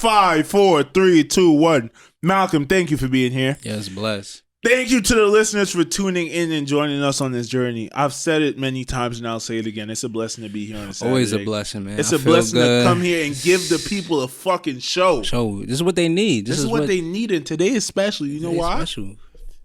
5, 4, 3, 2, 1. Malcolm, thank you for being here. Yes, bless. Thank you to the listeners for tuning in and joining us on this journey. I've said it many times and I'll say it again. It's a blessing to be here on a Saturday. Always a blessing, man. It's a blessing to come here and give the people a fucking show. This is what they need. This is what they need. And today especially, you know why? Special.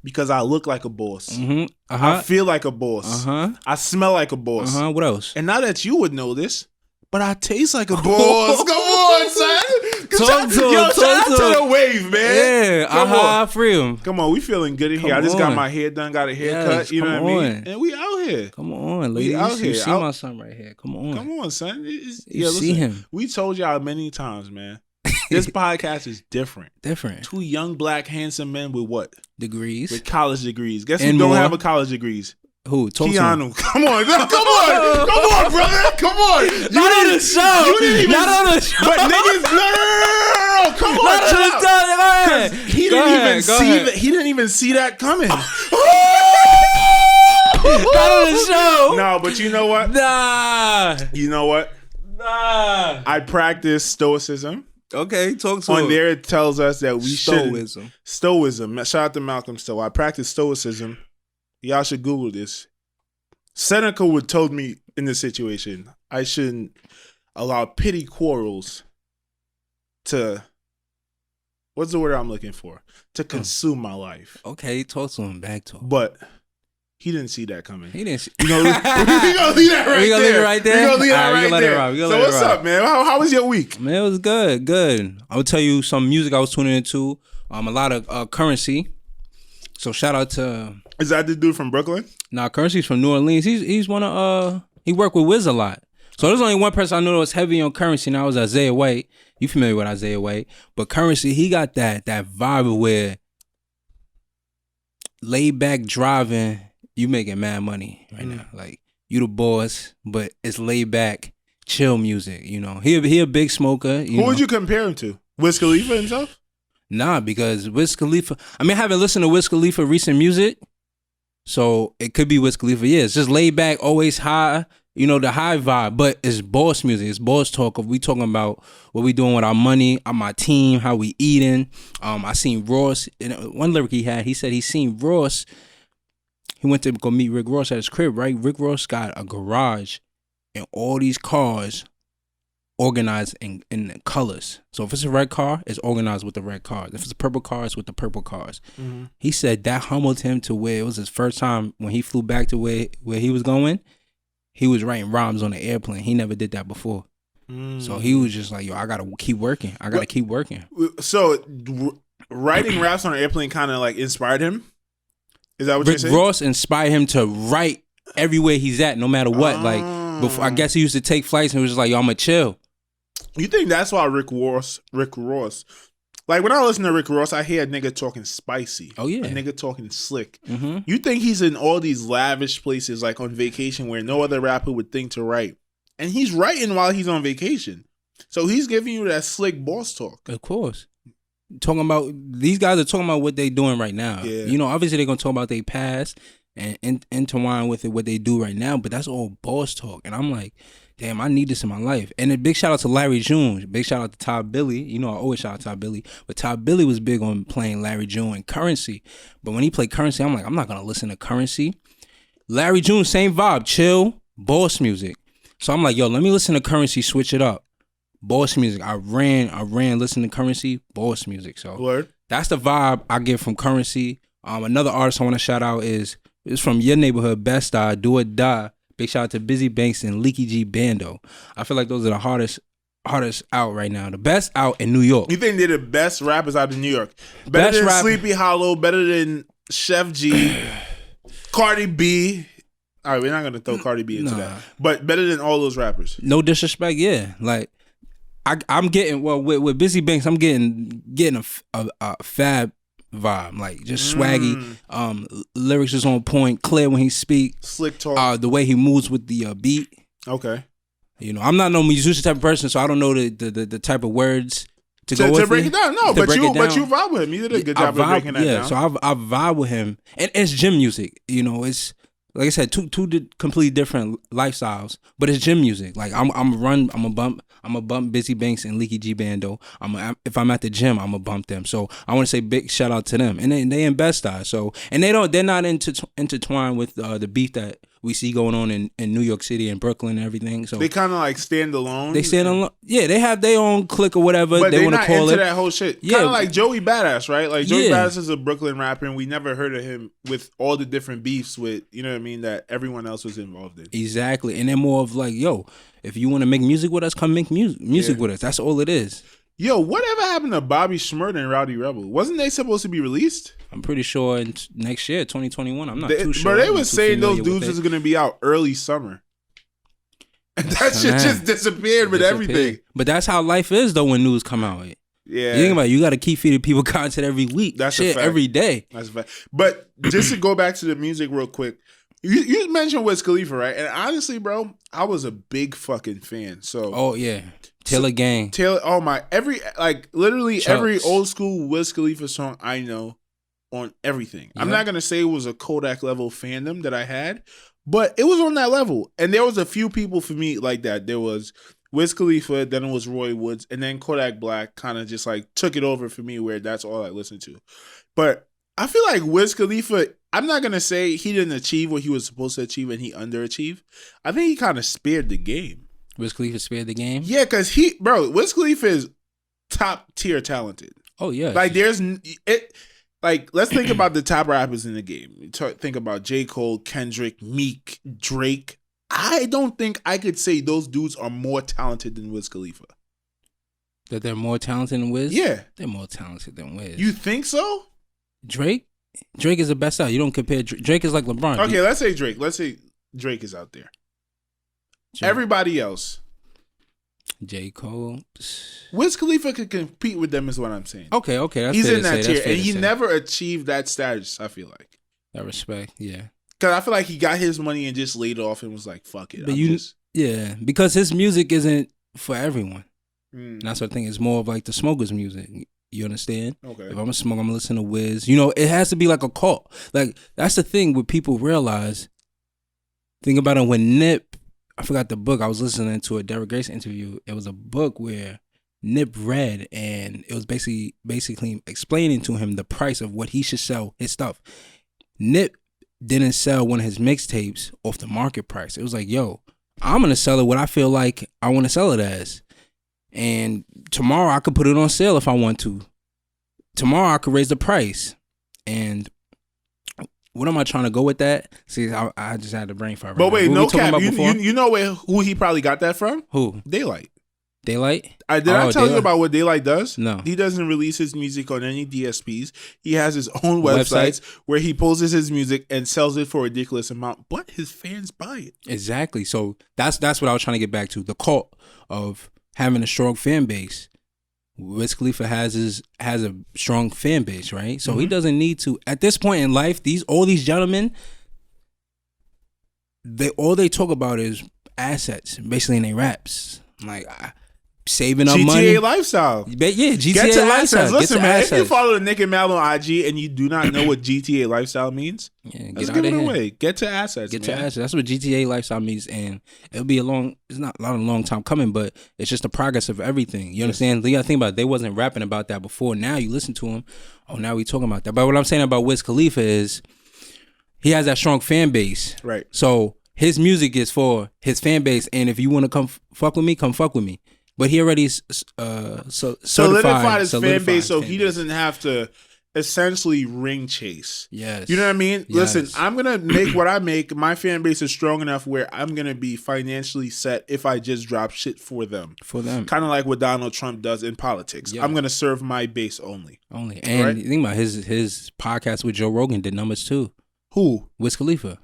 Because I look like a boss. Mm-hmm. I feel like a boss. I smell like a boss. What else? And now that you would know this, but I taste like a boss. Come on, son. Talk to the wave, man. Yeah, I free him. Come on, we feeling good in here. I just got my hair done, got a haircut. Yes, you know what I mean? on. And we out here. Come on, ladies. We out here. You see my son right here. Come on. Come on, son. You see him. We told y'all many times, man. This podcast is different. Two young, black, handsome men with what? Degrees. With college degrees. Guess who don't have a college degrees? Who? Keanu. Come on, brother. Come on. Not on the show. You didn't even. Not on the show. But niggas, no. Come on. Not on the show. He didn't even see that coming. Not on the show. No, but you know what? Nah. You know what? Nah. I practice stoicism. Okay, talk to on him. there, it tells us that we Stoicism. Stoicism. Shout out to Malcolm Stowe. I practice stoicism. Y'all should Google this. Seneca would told me in this situation, I shouldn't allow petty quarrels to, what's the word I'm looking for? To consume my life. Okay, talk to him. Back to him. But he didn't see that coming. He didn't see. We gonna leave that right there. We gonna leave it right there? We gonna leave that right let there. it rock. So what's up, man? How was your week? Man, it was good. I will tell you some music I was tuning into. A lot of Currency. So shout out to. Is that the dude from Brooklyn? Nah, Currency's from New Orleans. He's one of he worked with Wiz a lot. So there's only one person I know that was heavy on Currency, and that was Isaiah White. You familiar with Isaiah White? But Currency, he got that vibe where laid back driving, you making mad money right now. Like you the boss, but it's laid back, chill music. You know, he a big smoker. Who would you compare him to? Wiz Khalifa himself? Nah, because Wiz Khalifa. I mean, I haven't listened to Wiz Khalifa recent music, so it could be Wiz Khalifa. Yeah, it's just laid back, always high. You know, the high vibe, but it's boss music. It's boss talk. We talking about what we doing with our money, my team, how we eating. I seen Ross. In one lyric he said he seen Ross. He went to go meet Rick Ross at his crib, right? Rick Ross got a garage and all these cars organized in colors. So if it's a red car, it's organized with the red cars. If it's a purple car, it's with the purple cars. Mm-hmm. He said that humbled him to where it was his first time when he flew back to where he was going. He was writing rhymes on the airplane. He never did that before. So he was just like, yo, I got to keep working. Keep working. So writing raps on an airplane kind of like inspired him? Is that what you're saying? Rick Ross inspired him to write everywhere he's at, no matter what. Like, before, I guess he used to take flights and was just like, yo, I'm going to chill. You think that's why Rick Ross, like when I listen to Rick Ross, I hear a nigga talking spicy. Oh, yeah. A nigga talking slick. Mm-hmm. You think he's in all these lavish places, like on vacation, where no other rapper would think to write. And he's writing while he's on vacation. So he's giving you that slick boss talk. Of course. Talking about, these guys are talking about what they doing right now. Yeah. You know, obviously they're going to talk about their past and intertwine with it, what they do right now. But that's all boss talk. And I'm like, damn, I need this in my life. And a big shout out to Larry June. Big shout out to Todd Billy. You know, I always shout out to Todd Billy. But Todd Billy was big on playing Larry June and Currency. But when he played Currency, I'm like, I'm not going to listen to Currency. Larry June, same vibe. Chill, boss music. So I'm like, yo, let me listen to Currency, switch it up. Boss music. I ran listening to Currency, boss music. So Word. That's the vibe I get from Currency. Another artist I want to shout out is from your neighborhood, Best Eye, Do or Die. Big shout out to Busy Banks and Leaky G Bando. I feel like those are the hardest out right now. The best out in New York. You think they're the best rappers out in New York? Better than Sleepy Hollow, better than Chef G, Cardi B. All right, we're not going to throw Cardi B into that. But better than all those rappers. No disrespect, yeah. Like, I'm getting, well, with Busy Banks, I'm getting a fab vibe, like just swaggy. Lyrics is on point, clear when he speak, slick talk. The way he moves with the beat. Okay. You know, I'm not no musician type of person, so I don't know the type of words to go with to break it down. No, but you vibe with him. You did a good job of breaking that down. So I vibe with him, and it's gym music. You know, it's like I said, two completely different lifestyles, but it's gym music. Like I'm a bump Busy Banks and Leaky G Bando. If I'm at the gym, I'm a bump them. So I want to say big shout out to them, and they in Bed-Stuy. So and they're not intertwined with the beef that we see going on in New York City and Brooklyn and everything. So they kind of like stand alone. They stand alone. Yeah, they have their own clique or whatever but they want to call into it. That whole shit. Yeah, kind of like Joey Badass, right? Like Joey Yeah. Badass is a Brooklyn rapper, and we never heard of him with all the different beefs with, you know what I mean, that everyone else was involved in. Exactly, and they're more of like, yo, if you want to make music with us, come make music with us. That's all it is. Yo, whatever happened to Bobby Shmurda and Rowdy Rebel? Wasn't they supposed to be released? I'm pretty sure next year, 2021. I'm not too sure. But they were saying those dudes is going to be out early summer. And that shit just disappeared with everything. But that's how life is, though, when news come out. Yeah. You think about it, you got to keep feeding people content every week. That's shit, a fact. every day. That's a fact. But just to go back to the music real quick, you mentioned Wiz Khalifa, right? And honestly, bro, I was a big fucking fan. So, oh yeah, Taylor Gang, oh my, literally Chucks. every old school Wiz Khalifa song I know on everything. Yeah. I'm not gonna say it was a Kodak level fandom that I had, but it was on that level. And there was a few people for me like that. There was Wiz Khalifa, then it was Roy Woods, and then Kodak Black kind of just like took it over for me, where that's all I listened to. But I feel like Wiz Khalifa, I'm not going to say he didn't achieve what he was supposed to achieve and he underachieved. I think he kind of spared the game. Wiz Khalifa spared the game? Yeah, because Wiz Khalifa is top tier talented. Oh, yeah. Like, let's think about the top rappers in the game. Think about J. Cole, Kendrick, Meek, Drake. I don't think I could say those dudes are more talented than Wiz Khalifa. That they're more talented than Wiz? Yeah. They're more talented than Wiz. You think so? Drake is the best out. You don't compare Drake is like LeBron. Okay, let's say Drake. Let's say Drake is out there. Drake. Everybody else. J. Cole. Wiz Khalifa could compete with them is what I'm saying. Okay. He's in that tier. And he never achieved that status, I feel like. That respect, yeah. Because I feel like he got his money and just laid it off and was like, fuck it. But yeah, because his music isn't for everyone. And that's what I think. It's more of like the smokers' music. You understand? Okay. If I'm a smoker, I'm gonna listen to Wiz. You know, it has to be like a cult. Like, that's the thing what people realize. Think about it when Nip, I forgot the book. I was listening to a Derek Grace interview. It was a book where Nip read, and it was basically explaining to him the price of what he should sell his stuff. Nip didn't sell one of his mixtapes off the market price. It was like, yo, I'm gonna sell it what I feel like I want to sell it as. And tomorrow I could put it on sale if I want to. Tomorrow I could raise the price. And what am I trying to go with that? See, I just had the brain fire. But wait, no cap. You know who he probably got that from? Who? Daylight. Daylight? I tell you about what Daylight does? No. He doesn't release his music on any DSPs. He has his own websites where he poses his music and sells it for a ridiculous amount, but his fans buy it. Exactly. So that's what I was trying to get back to. The cult of having a strong fan base. Wiz Khalifa has a strong fan base, right? So he doesn't need to. At this point in life, all these gentlemen, all they talk about is assets, basically in their raps. Like saving up money. GTA lifestyle. Yeah, GTA Get to lifestyle. Assets. Listen, man, if you follow the Nick and Mal on IG and you do not know what GTA lifestyle means, let's give it away. Get to assets. Get to assets. That's what GTA lifestyle means, and it'll be it's not a long time coming, but it's just the progress of everything. You understand? You gotta think about it. They wasn't rapping about that before. Now you listen to them. Oh, now we talking about that. But what I'm saying about Wiz Khalifa is he has that strong fan base. Right. So his music is for his fan base, and if you want to come fuck with me, come fuck with me. But he already solidified his fan base, so he doesn't have to essentially ring chase. Yes. You know what I mean? Yes. Listen, I'm going to make what I make. My fan base is strong enough where I'm going to be financially set if I just drop shit for them. Kind of like what Donald Trump does in politics. Yeah. I'm going to serve my base only. And think about his podcast with Joe Rogan did numbers too. Who? Wiz Khalifa.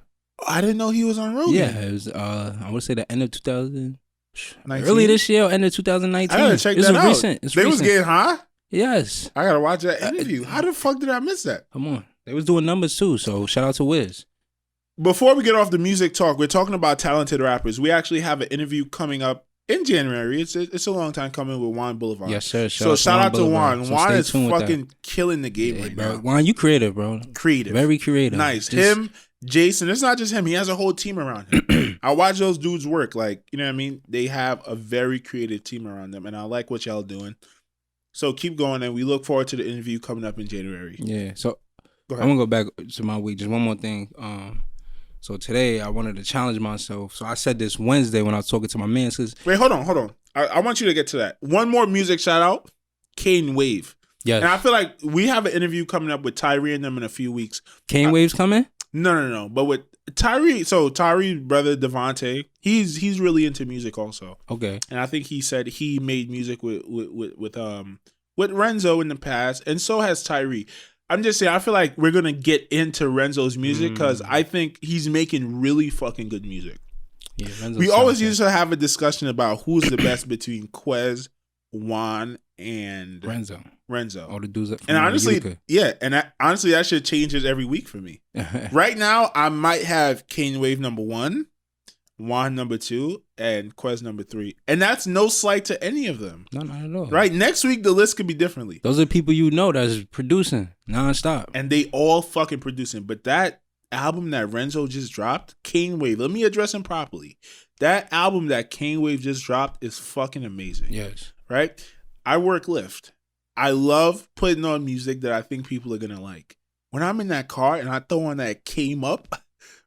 I didn't know he was on Rogan. Yeah, it was, I would say the end of 2000. Early this year, end of 2019. I gotta check that out. Recent. They was getting high? Yes. I gotta watch that interview. How the fuck did I miss that? Come on. They was doing numbers too, so shout out to Wiz. Before we get off the music talk, we're talking about talented rappers. We actually have an interview coming up in January. It's a long time coming with Juan Boulevard. Yes, sir. Shout out to Juan. Juan is fucking killing the game right now. Juan, you creative, bro. Creative. Very creative. Nice. Him, Jason, it's not just him. He has a whole team around him. I watch those dudes work. Like, you know what I mean? They have a very creative team around them, and I like what y'all doing. So keep going, and we look forward to the interview coming up in January. Yeah. So I'm gonna go back to my week. Just one more thing. So today I wanted to challenge myself. So I said this Wednesday when I was talking to my man. Wait, hold on. I want you to get to that. One more music shout out, Kane Wave. Yes. And I feel like we have an interview coming up with Tyree and them in a few weeks. Kane Wave's coming? No. But with Tyree, so Tyree brother Devontae, he's really into music also. Okay. And I think he said he made music with Renzo in the past, and so has Tyree. I'm just saying, I feel like we're gonna get into Renzo's music because I think he's making really fucking good music. Yeah, we always used to have a discussion about who's the best between Quez, Juan, and Renzo. All the dudes that and honestly, honestly, that shit changes every week for me. Right now, I might have Kane Wave number 1, Juan number 2, and Quez number 3, and that's no slight to any of them. No, not at all. Right, next week the list could be differently. Those are people you know that's producing nonstop, and they all fucking producing. But that album that Renzo just dropped, Kane Wave. Let me address him properly. That album that Kane Wave just dropped is fucking amazing. Yes. Right? I work Lyft. I love putting on music that I think people are gonna like. When I'm in that car and I throw on that Came Up,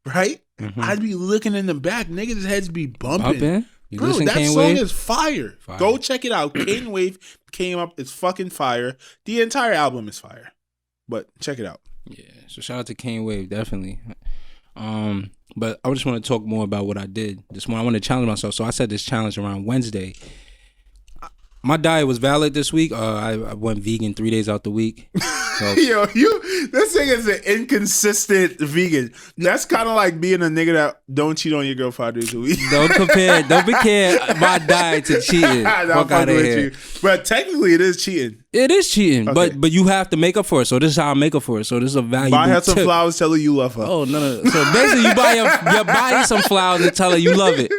right? Mm-hmm. I'd be looking in the back, niggas' heads be bumping. You Bro, listen that Kane song Wave? is fire. Go check it out. Kane Wave Came Up. It's fucking fire. The entire album is fire. But check it out. Yeah. So shout out to Kane Wave, definitely. But I just want to talk more about what I did this morning. I want to challenge myself. So I set this challenge around Wednesday. My diet was valid this week. I went vegan 3 days out the week. So. Yo, this thing is an inconsistent vegan. That's kind of like being a nigga that don't cheat on your girl 5 days a week. Don't compare my diet to cheating. Fuck out of here. But technically, it is cheating. It is cheating, okay. but you have to make up for it. So this is how I make up for it. So this is a valuable Buy her some tip. flowers, tell her you love her. Oh no. So basically, you buy some flowers and tell her you love it.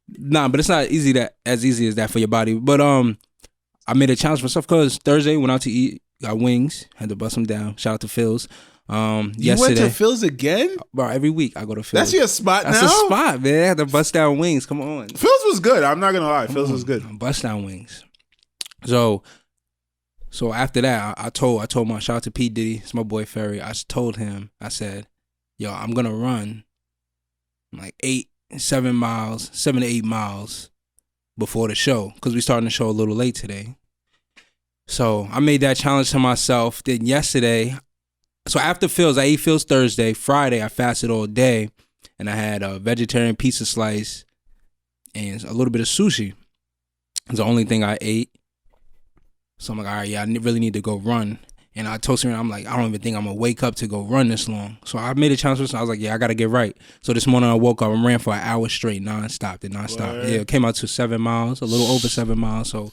Nah, but it's not as easy as that for your body. But I made a challenge for myself because Thursday went out to eat, got wings, had to bust them down. Shout out to Phil's. You yesterday, went to Phil's again? Bro, every week I go to Phil's. That's your spot now? That's a spot, man. I had to bust down wings. Come on. Phil's was good. I'm not gonna lie. Phil's was good. Bust down wings. So after that, I told my shout out to P. Diddy. It's my boy Ferry. I told him, I said, yo, I'm gonna run like 7 to 8 miles before the show because we starting the show a little late today. So I made that challenge to myself. Then yesterday, so after Phil's, I ate Phil's Thursday. Friday, I fasted all day, and I had a vegetarian pizza slice and a little bit of sushi. It's the only thing I ate. So I'm like, all right, yeah, I really need to go run. And I told Serena, I'm like, I don't even think I'm going to wake up to go run this long. So I made a challenge for myself. I was like, yeah, I got to get right. So this morning I woke up and ran for an hour straight, nonstop. Yeah, it came out to 7 miles, a little over 7 miles. So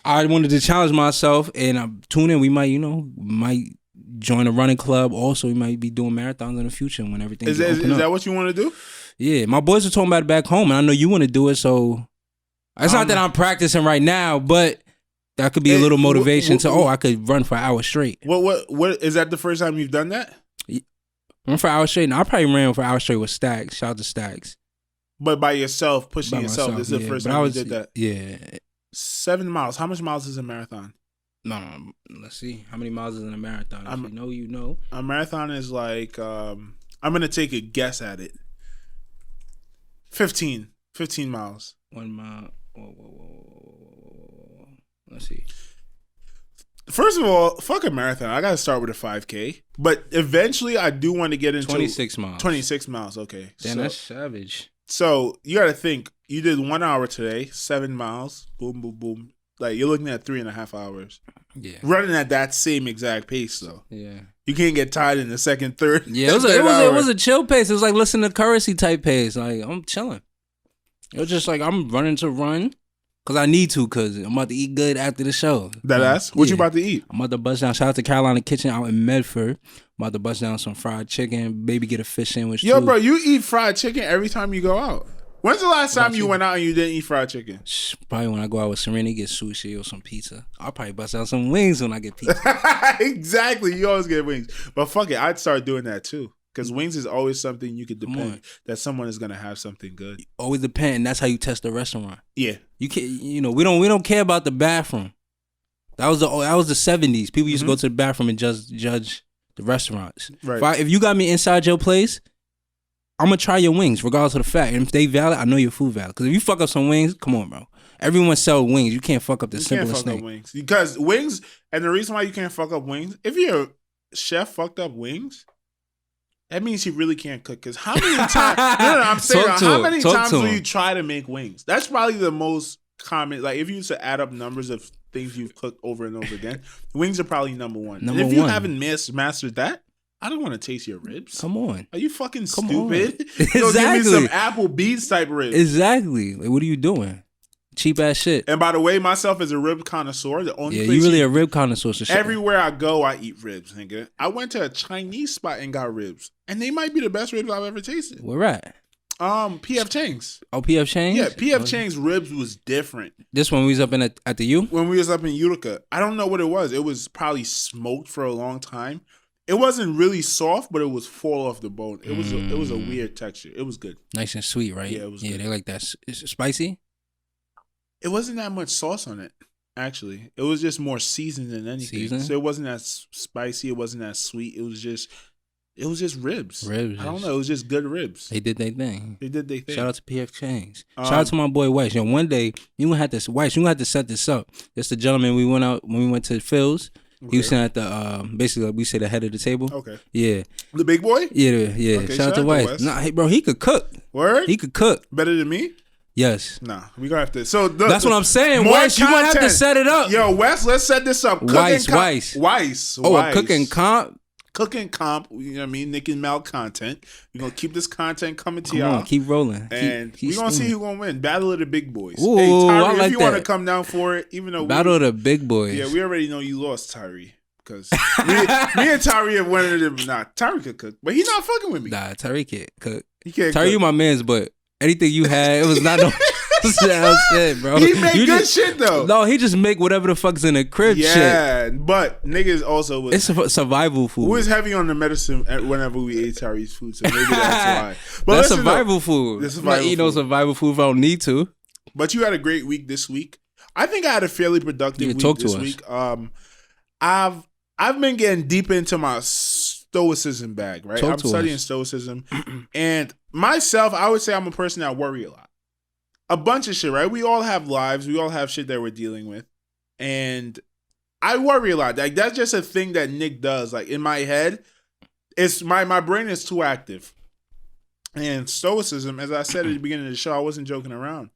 I wanted to challenge myself, and I tune in. We might, might join a running club. Also, we might be doing marathons in the future when everything is that what you want to do? Yeah, my boys are talking about it back home, and I know you want to do it. So it's not that I'm practicing right now, but that could be a little motivation I could run for an hour straight. What is that the first time you've done that? Run for an hour straight? No, I probably ran for an hour straight with Stacks. Shout out to Stacks. But by yourself, pushing yourself. This is the first time you did that. Yeah. 7 miles. How much miles is a marathon? No, let's see. How many miles is in a marathon? If you know. A marathon is like, I'm going to take a guess at it. 15 miles. 1 mile. Whoa. Let's see. First of all, fuck a marathon. I got to start with a 5K. But eventually, I do want to get into 26 miles. 26 miles, okay. Damn, that's savage. So, you got to think. You did 1 hour today, 7 miles. Boom, boom, boom. Like, you're looking at 3.5 hours. Yeah. Running at that same exact pace, though. Yeah. You can't get tired in the second, third. Yeah, it was a chill pace. It was like listening to Currency type pace. Like, I'm chilling. It was just like, I'm running to run. Because I need to, because I'm about to eat good after the show. What you about to eat? I'm about to bust down. Shout out to Carolina Kitchen out in Medford. I'm about to bust down some fried chicken. Maybe get a fish sandwich too. Yo, bro, you eat fried chicken every time you go out. When's the last time you went out and you didn't eat fried chicken? Probably when I go out with Serena, get sushi or some pizza. I'll probably bust out some wings when I get pizza. Exactly. You always get wings. But fuck it, I'd start doing that too. because wings is always something you could Come depend on. that someone is gonna have something good. Always depend. And that's how you test the restaurant. Yeah, You can't. You know, we don't care about the bathroom. That was the 70s. People used to go to the bathroom and just judge the restaurants. right. If you got me inside your place, I'm gonna try your wings regardless of the fact. And if they valid, I know your food valid. Because if you fuck up some wings, come on, bro. Everyone sell wings. You can't fuck up the You can't simplest fuck thing. up wings because wings, and the reason why you can't fuck up wings, if your chef fucked up wings, that means he really can't cook. Because how many times? No, I'm saying how many times do you try to make wings? That's probably the most common. Like if you used to add up numbers of things you've cooked over and over again, wings are probably number one. And if you haven't mastered that, I don't want to taste your ribs. Come on. Are you fucking stupid? Exactly. Go give me some Applebee's type ribs. Exactly. Like, what are you doing? Cheap ass shit. And by the way, myself as a rib connoisseur, the only place you really a rib connoisseur. So everywhere I go, I eat ribs, nigga. I went to a Chinese spot and got ribs, and they might be the best ribs I've ever tasted. Where at? P.F. Chang's. Oh, P.F. Chang's? Yeah, P.F. Chang's ribs was different. This one we was up in at the U? When we was up in Utica. I don't know what it was. It was probably smoked for a long time. It wasn't really soft, but it was fall off the bone. It was a weird texture. It was good. Nice and sweet, right? Yeah, it was good. They like that. Is it spicy? It wasn't that much sauce on it, actually. It was just more seasoned than anything. Seasoned? So it wasn't as spicy. It wasn't as sweet. It was just ribs. Ribs. I don't know. It was just good ribs. They did their thing. They did their thing. Shout out to P.F. Chang's. Shout out to my boy Weiss. You know, one day you gonna have to set this up. It's the gentleman we went to Phil's. Okay. He was sitting at the basically like we say the head of the table. Okay. Yeah. The big boy? Yeah. Okay, shout out to Weiss. Nah, hey, bro, he could cook. Word? He could cook. Better than me? Yes. Nah, we gonna have to. So that's what I'm saying. Weiss, you gonna have to set it up. Yo, Wes, let's set this up. Weiss. Oh, a cooking comp. Cooking comp, you know what I mean? Nick and Mal content. We're going to keep this content coming to Come y'all. on, keep rolling. And we're going to see who's going to win. Battle of the Big Boys. Ooh, hey, Tyree, I like if you want to come down for it, even though Battle of the Big Boys. Yeah, we already know you lost, Tyree. Because me and Tyree have one of them. Nah, Tyree could cook. But he's not fucking with me. Nah, Tyree can't cook. He can't Tyree, you my mans, but anything you had, it was not no shit, bro. He make good shit, though. No, he just make whatever the fuck's in the crib shit. Yeah, but niggas also was... It's a survival food. We was heavy on the medicine whenever we ate Tyree's food, so maybe that's why. But that's survival food. That's survival food. No survival food if I don't need to. But you had a great week this week. I think I had a fairly productive week this week. I've been getting deep into my stoicism bag, right? I'm studying stoicism. And myself, I would say I'm a person that worry a lot. A bunch of shit, right? We all have lives. We all have shit that we're dealing with. And I worry a lot. Like, that's just a thing that Nick does. Like, in my head, it's my brain is too active. And stoicism, as I said at the beginning of the show, I wasn't joking around.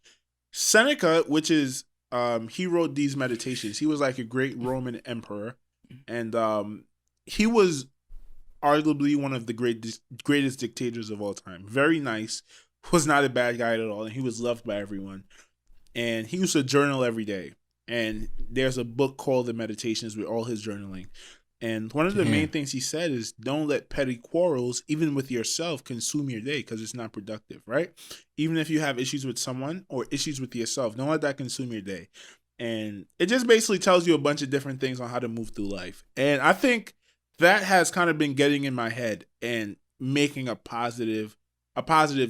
Seneca, which is, he wrote these meditations. He was like a great Roman emperor. And he was arguably one of the greatest dictators of all time. Very nice. Was not a bad guy at all. And he was loved by everyone. And he used to journal every day. And there's a book called The Meditations with all his journaling. And one of the main things he said is don't let petty quarrels, even with yourself, consume your day because it's not productive, right? Even if you have issues with someone or issues with yourself, don't let that consume your day. And it just basically tells you a bunch of different things on how to move through life. And I think that has kind of been getting in my head and making a positive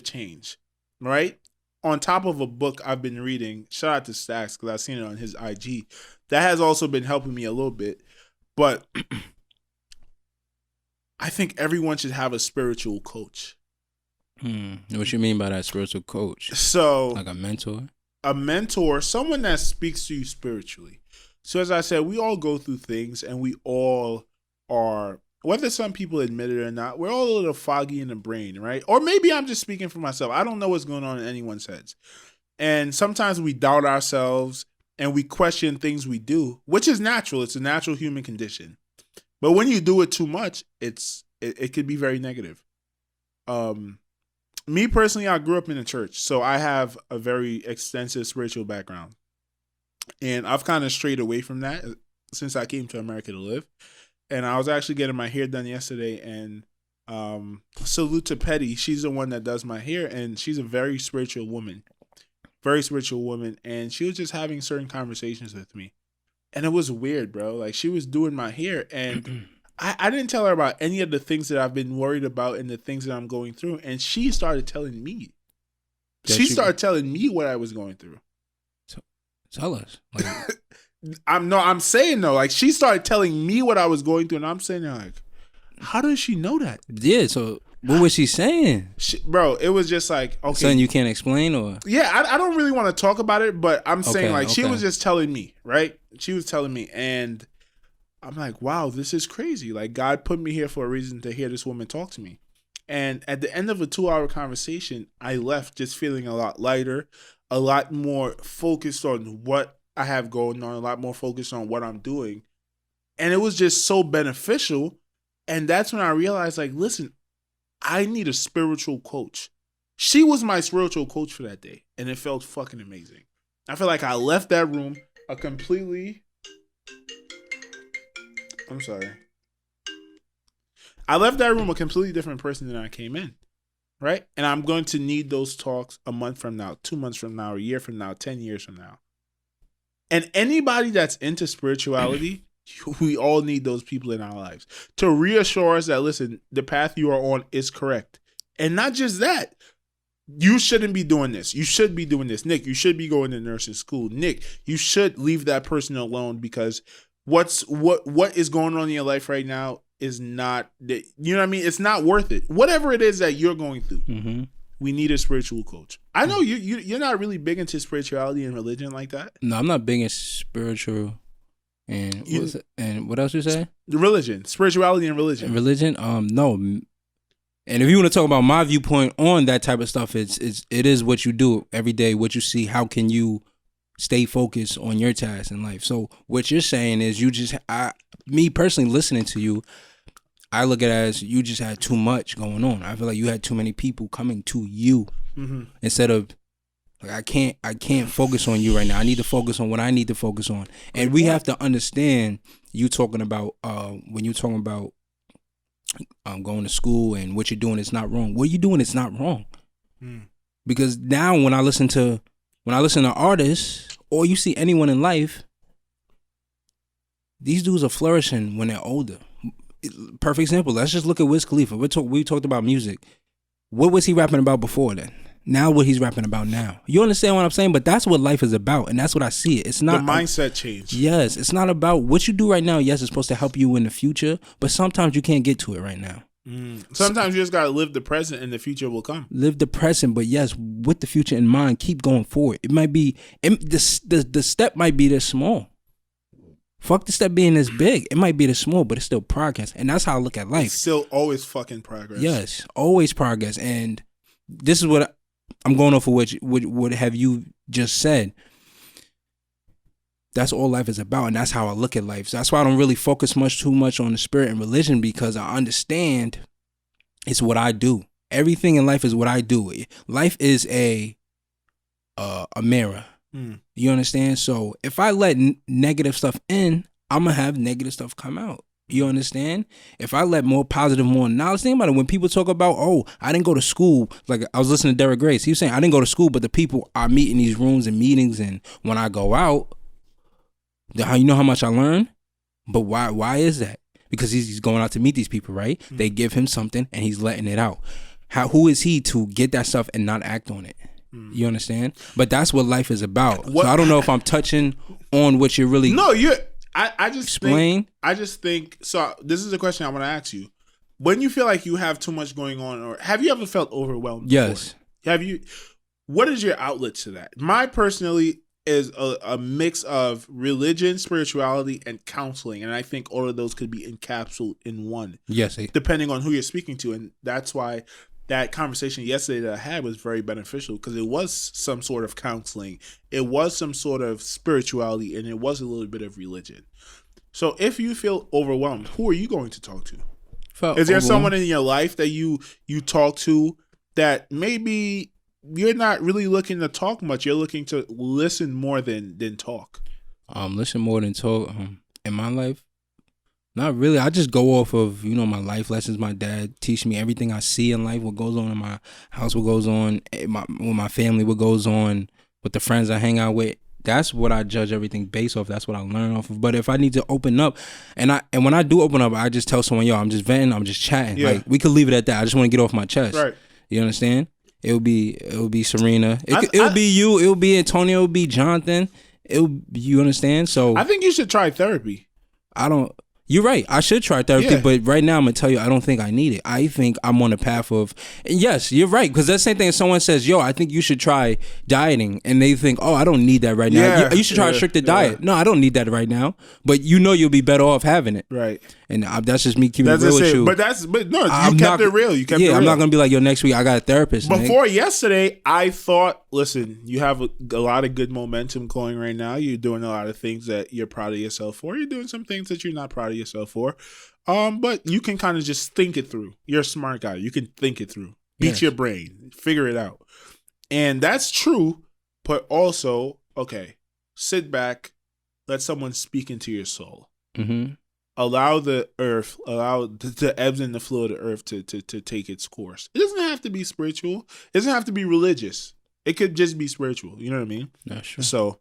change, right? On top of a book I've been reading, shout out to Stacks because I've seen it on his IG. That has also been helping me a little bit. But I think everyone should have a spiritual coach. What you mean by that, spiritual coach? So, like a mentor? A mentor, someone that speaks to you spiritually. So as I said, we all go through things and we all are, whether some people admit it or not, we're all a little foggy in the brain, right? Or maybe I'm just speaking for myself. I don't know what's going on in anyone's heads. And sometimes we doubt ourselves and we question things we do, which is natural. It's a natural human condition. But when you do it too much, it could be very negative. Me personally, I grew up in a church, so I have a very extensive spiritual background. And I've kind of strayed away from that since I came to America to live. And I was actually getting my hair done yesterday, and salute to Petty. She's the one that does my hair, and she's a very spiritual woman. And she was just having certain conversations with me. And it was weird, bro. Like, she was doing my hair, and I didn't tell her about any of the things that I've been worried about and the things that I'm going through. And she started telling me. She started telling me what I was going through. Tell us. Like, I'm saying though, like she started telling me what I was going through, and I'm saying like, how does she know that? Yeah, so what was she saying? Bro, it was just like, okay. Something you can't explain or? Yeah, I don't really want to talk about it, but I'm saying like she was just telling me, right? She was telling me, and I'm like, wow, this is crazy. Like God put me here for a reason to hear this woman talk to me. And at the end of a 2-hour conversation, I left just feeling a lot lighter, a lot more focused on what I have going on, a lot more focused on what I'm doing. And it was just so beneficial. And that's when I realized, like, listen, I need a spiritual coach. She was my spiritual coach for that day. And it felt fucking amazing. I feel like I left that room a completely... I'm sorry. I left that room a completely different person than I came in. Right? And I'm going to need those talks a month from now, 2 months from now, a year from now, 10 years from now. And anybody that's into spirituality, we all need those people in our lives to reassure us that, listen, the path you are on is correct. And not just that. You shouldn't be doing this. You should be doing this. Nick, you should be going to nursing school. Nick, you should leave that person alone because what is going on in your life right now is not, you know what I mean? It's not worth it. Whatever it is that you're going through, we need a spiritual coach. I know you're not really big into spirituality and religion like that. No, I'm not big in spiritual and what else you say? Religion, spirituality and religion. Religion, no. And if you want to talk about my viewpoint on that type of stuff, it is what you do every day, what you see. How can you stay focused on your task in life? So what you're saying is me personally listening to you, I look at it as you just had too much going on. I feel like you had too many people coming to you instead of like I can't focus on you right now. I need to focus on what I need to focus on. And we have to understand you talking about when you're talking about going to school and what you're doing is not wrong. What you're doing is not wrong. Because now when I listen to artists or you see anyone in life, these dudes are flourishing when they're older. Perfect example. Let's just look at Wiz Khalifa. We talked about music. What was he rapping about before then? Now what he's rapping about now. You understand what I'm saying? But that's what life is about, and that's what I see it. It's not the mindset change. Yes, it's not about what you do right now. Yes, it's supposed to help you in the future, but sometimes you can't get to it right now. Sometimes you just gotta live the present, and the future will come. Live the present, but yes, with the future in mind, keep going forward. It might be the step might be this small. Fuck the step being this big. It might be this small, but it's still progress, and that's how I look at life. It's still always fucking progress. Yes, always progress, and this is what I'm going off of what have you just said. That's all life is about, and that's how I look at life. So that's why I don't really focus too much on the spirit and religion, because I understand it's what I do. Everything in life is what I do. Life is a mirror. You understand? So if I let negative stuff in, I'm gonna have negative stuff come out. You understand? If I let more positive, more knowledge, think about it. When people talk about, oh, I didn't go to school. Like I was listening to Derek Grace. He was saying, I didn't go to school, but the people I meet in these rooms and meetings, and when I go out, you know how much I learn? But why is that? Because he's going out to meet these people, right? They give him something and he's letting it out. Who is he to get that stuff and not act on it? You understand? But that's what life is about. So I don't know if I'm touching on what you're really... No, I just think, so this is a question I want to ask you. When you feel like you have too much going on, or have you ever felt overwhelmed? Yes. Before? What is your outlet to that? My personally is a mix of religion, spirituality, and counseling. And I think all of those could be encapsulated in one. Yes. Depending on who you're speaking to. And that's why that conversation yesterday that I had was very beneficial, because it was some sort of counseling. It was some sort of spirituality, and it was a little bit of religion. So if you feel overwhelmed, who are you going to talk to? Is there someone in your life that you talk to that maybe you're not really looking to talk much? You're looking to listen more than talk. Listen more than talk. In my life, not really. I just go off of, my life lessons. My dad teach me everything I see in life, what goes on in my house, what goes on with my family, what goes on with the friends I hang out with. That's what I judge everything based off. That's what I learn off of. But if I need to open up, and when I do open up, I just tell someone, yo, I'm just venting, I'm just chatting. Yeah. Like, we could leave it at that. I just want to get off my chest. Right. You understand? It would be Serena. It would be you. It would be Antonio. It would be Jonathan. You understand? So I think you should try therapy. You're right. I should try therapy, but right now I'm gonna tell you I don't think I need it. I think I'm on a path of, and yes, you're right, because that's the same thing as someone says, yo, I think you should try dieting, and they think, oh, I don't need that right now. Yeah, you should try a stricter diet. No, I don't need that right now. But you'll be better off having it. Right. And that's just me keeping it real with you. But no, you kept it real. You kept it real. I'm not gonna be like, yo, next week I got a therapist. Before yesterday, I thought, listen, you have a lot of good momentum going right now. You're doing a lot of things that you're proud of yourself for. You're doing some things that you're not proud of yourself for. But you can kind of just think it through. You're a smart guy. You can think it through. Beat your brain. Figure it out. And that's true. But also, okay, sit back. Let someone speak into your soul. Mm-hmm. Allow the ebbs and the flow of the earth to take its course. It doesn't have to be spiritual. It doesn't have to be religious. It could just be spiritual. You know what I mean? Yeah, sure. So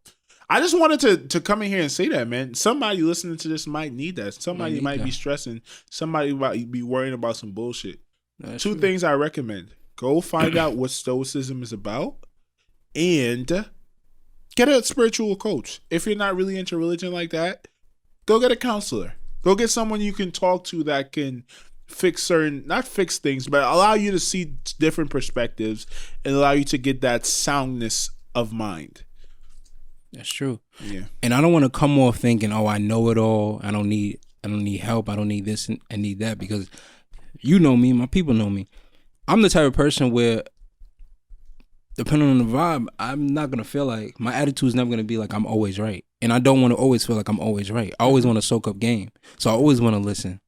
I just wanted to come in here and say that, man. Somebody listening to this might need that. Somebody might be stressing. Somebody might be worrying about some bullshit. That's Two true. things I recommend. Go find out what Stoicism is about and get a spiritual coach. If you're not really into religion like that, go get a counselor. Go get someone you can talk to that can not fix things, but allow you to see different perspectives and allow you to get that soundness of mind. That's true. Yeah. And I don't want to come off thinking, oh, I know it all. I don't need help. I don't need this and I need that, because you know me, my people know me. I'm the type of person where, depending on the vibe, I'm not going to feel like, my attitude is never going to be like I'm always right. And I don't want to always feel like I'm always right. I always want to soak up game. So I always want to listen.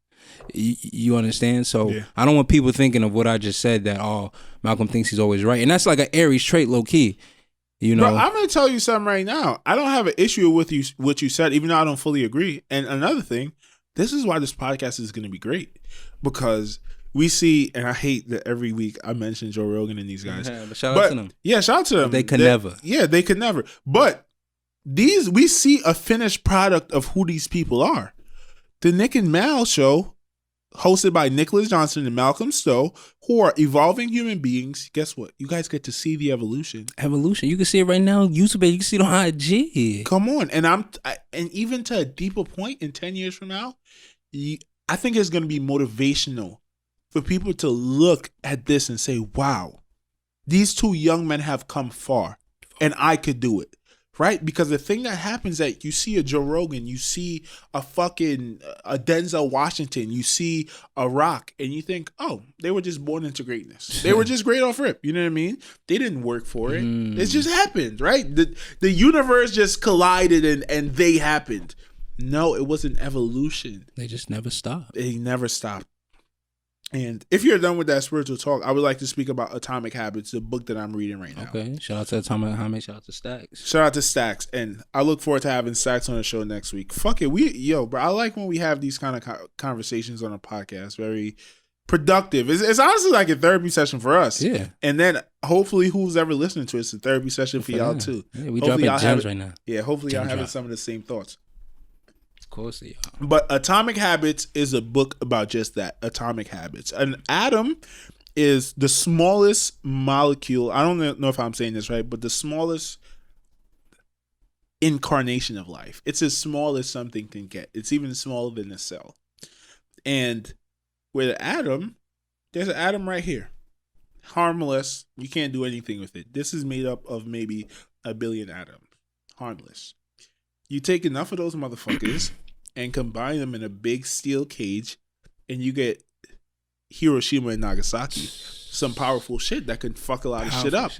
You understand? So I don't want people thinking of what I just said, that, oh, Malcolm thinks he's always right. And that's like an Aries trait, low key. You know? Bro, I'm going to tell you something right now. I don't have an issue with what you said, even though I don't fully agree. And another thing, this is why this podcast is going to be great. Because we see, and I hate that every week I mention Joe Rogan and these guys. But shout out to them. Yeah, shout out to them. They could never. Yeah, they could never. But we see a finished product of who these people are. The Nick and Mal show, hosted by Nicholas Johnson and Malcolm Stowe, who are evolving human beings. Guess what? You guys get to see the evolution. You can see it right now on YouTube. You can see it on IG. Come on. And and even to a deeper point, in 10 years from now, I think it's going to be motivational for people to look at this and say, wow, these two young men have come far and I could do it. Right? Because the thing that happens that you see a Joe Rogan, you see a Denzel Washington, you see a Rock, and you think, oh, they were just born into greatness. They were just great off rip. You know what I mean? They didn't work for it. It just happened, right? The universe just collided and they happened. No, it was an evolution. They just never stopped. They never stopped. And if you're done with that spiritual talk, I would like to speak about Atomic Habits, the book that I'm reading right now. Okay. Shout out to Atomic Habits. Shout out to Stacks. Shout out to Stacks. And I look forward to having Stacks on the show next week. Fuck it. Bro, I like when we have these kind of conversations on a podcast. Very productive. It's honestly like a therapy session for us. Yeah. And then hopefully who's ever listening to it's a therapy session for y'all too. Yeah, we dropping gems right now. Yeah, hopefully y'all having some of the same thoughts. Of course, yeah. But Atomic Habits is a book about just that, atomic habits. An atom is the smallest molecule. I don't know if I'm saying this right, but the smallest incarnation of life. It's as small as something can get. It's even smaller than a cell. And with an atom, there's an atom right here. Harmless. You can't do anything with it. This is made up of maybe 1 billion atoms. Harmless. You take enough of those motherfuckers and combine them in a big steel cage, and you get Hiroshima and Nagasaki. Some powerful shit that can fuck a lot of shit up.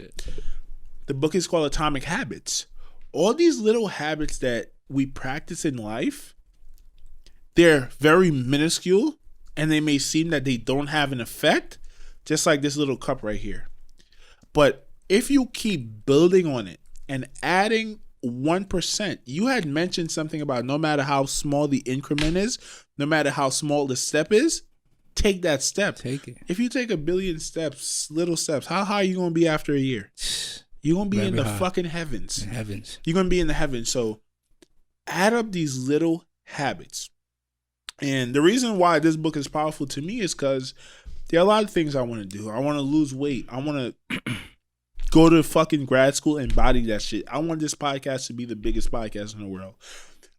The book is called Atomic Habits. All these little habits that we practice in life, they're very minuscule, and they may seem that they don't have an effect, just like this little cup right here. But if you keep building on it and adding 1%, you had mentioned something about no matter how small the increment is, no matter how small the step is, take that step. Take it. If you take 1 billion steps, little steps, how high are you going to be after a year? You're gonna be Very in the high. fucking heavens. Heavens. You're gonna be in the heavens. So add up these little habits. And the reason why this book is powerful to me is because there are a lot of things I want to do. I want to lose weight. I want to go to fucking grad school and body that shit. I want this podcast to be the biggest podcast in the world.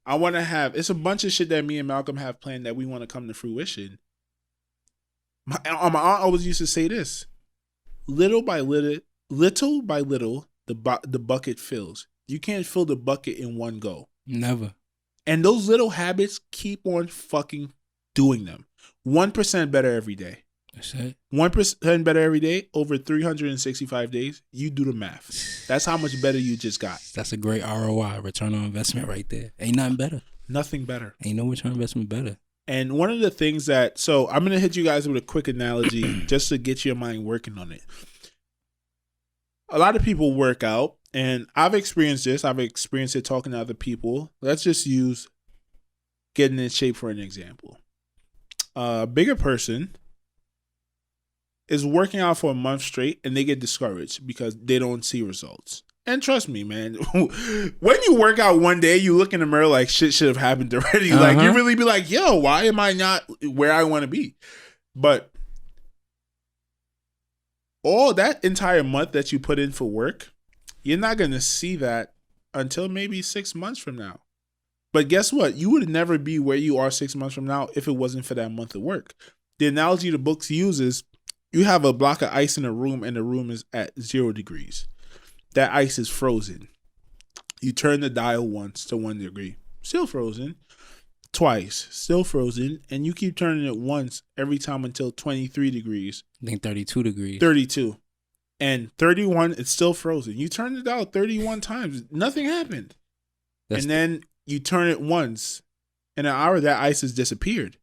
I want to have, it's a bunch of shit that me and Malcolm have planned that we want to come to fruition. My aunt always used to say this: little by little, the bucket fills. You can't fill the bucket in one go. Never. And those little habits, keep on fucking doing them. 1% better every day. That's it. 1% better every day over 365 days. You do the math. That's how much better you just got. That's a great ROI, return on investment right there. Ain't nothing better. Nothing better. Ain't no return on investment better. And one of the things that, so I'm going to hit you guys with a quick analogy just to get your mind working on it. A lot of people work out, and I've experienced this. I've experienced it talking to other people. Let's just use getting in shape for an example. A bigger person is working out for a month straight and they get discouraged because they don't see results. And trust me, man, when you work out one day, you look in the mirror like shit should have happened already. Like you really be like, yo, why am I not where I want to be? But all that entire month that you put in for work, you're not going to see that until maybe 6 months from now. But guess what? You would never be where you are 6 months from now if it wasn't for that month of work. The analogy the book uses, you have a block of ice in a room and the room is at 0 degrees. That ice is frozen. You turn the dial once to 1 degree, still frozen. Twice, still frozen. And you keep turning it once every time until 23 degrees. I think 32 degrees. 32. And 31, it's still frozen. You turn the dial 31 times. Nothing happened. And then you turn it once. In an hour, that ice has disappeared.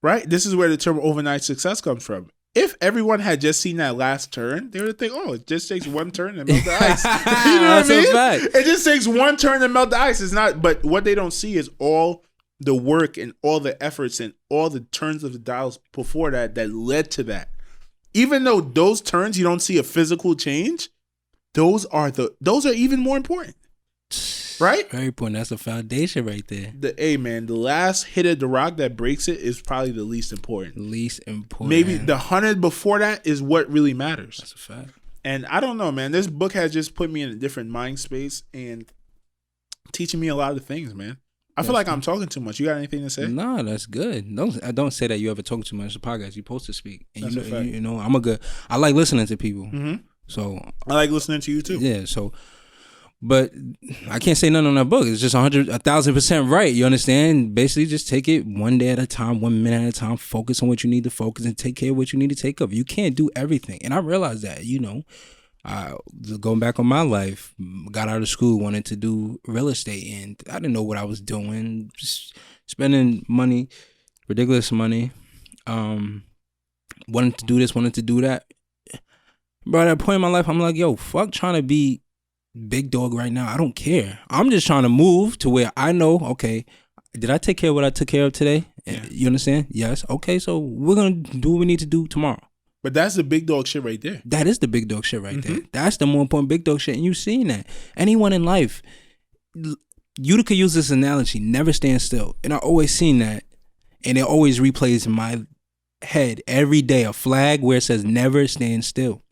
Right? This is where the term overnight success comes from. If everyone had just seen that last turn, they would think, oh, it just takes one turn to melt the ice. You know what I mean? It just takes one turn to melt the ice. It's not, but what they don't see is all the work and all the efforts and all the turns of the dials before that led to that. Even though those turns you don't see a physical change, those are even more important. Right? Very important. That's a foundation right there. The last hit of the rock that breaks it is probably the least important. Least important. Maybe the 100 before that is what really matters. That's a fact. And I don't know, man. This book has just put me in a different mind space and teaching me a lot of things, man. I feel like I'm talking too much. You got anything to say? No, that's good. Don't say that you ever talk too much. It's a podcast. You're supposed to speak. And that's a fact. You know, I like listening to people. Mm-hmm. So I like listening to you too. Yeah. So, but I can't say nothing on that book. It's just 1,000% right. You understand? Basically, just take it one day at a time, 1 minute at a time. Focus on what you need to focus and take care of what you need to take care of. You can't do everything. And I realized that, you know, going back on my life, got out of school, wanted to do real estate, and I didn't know what I was doing. Just spending money, ridiculous money. Wanted to do this, wanted to do that. But at that point in my life, I'm like, yo, fuck trying to be big dog right now. I don't care. I'm just trying to move to where I know, okay, did I take care of what I took care of today? Yeah. You understand? Yes. Okay, so we're going to do what we need to do tomorrow. But that's the big dog shit right there. That is the big dog shit right there. That's the more important big dog shit. And you've seen that. Anyone in life, you could use this analogy, never stand still. And I always seen that. And it always replays in my head every day, a flag where it says never stand still.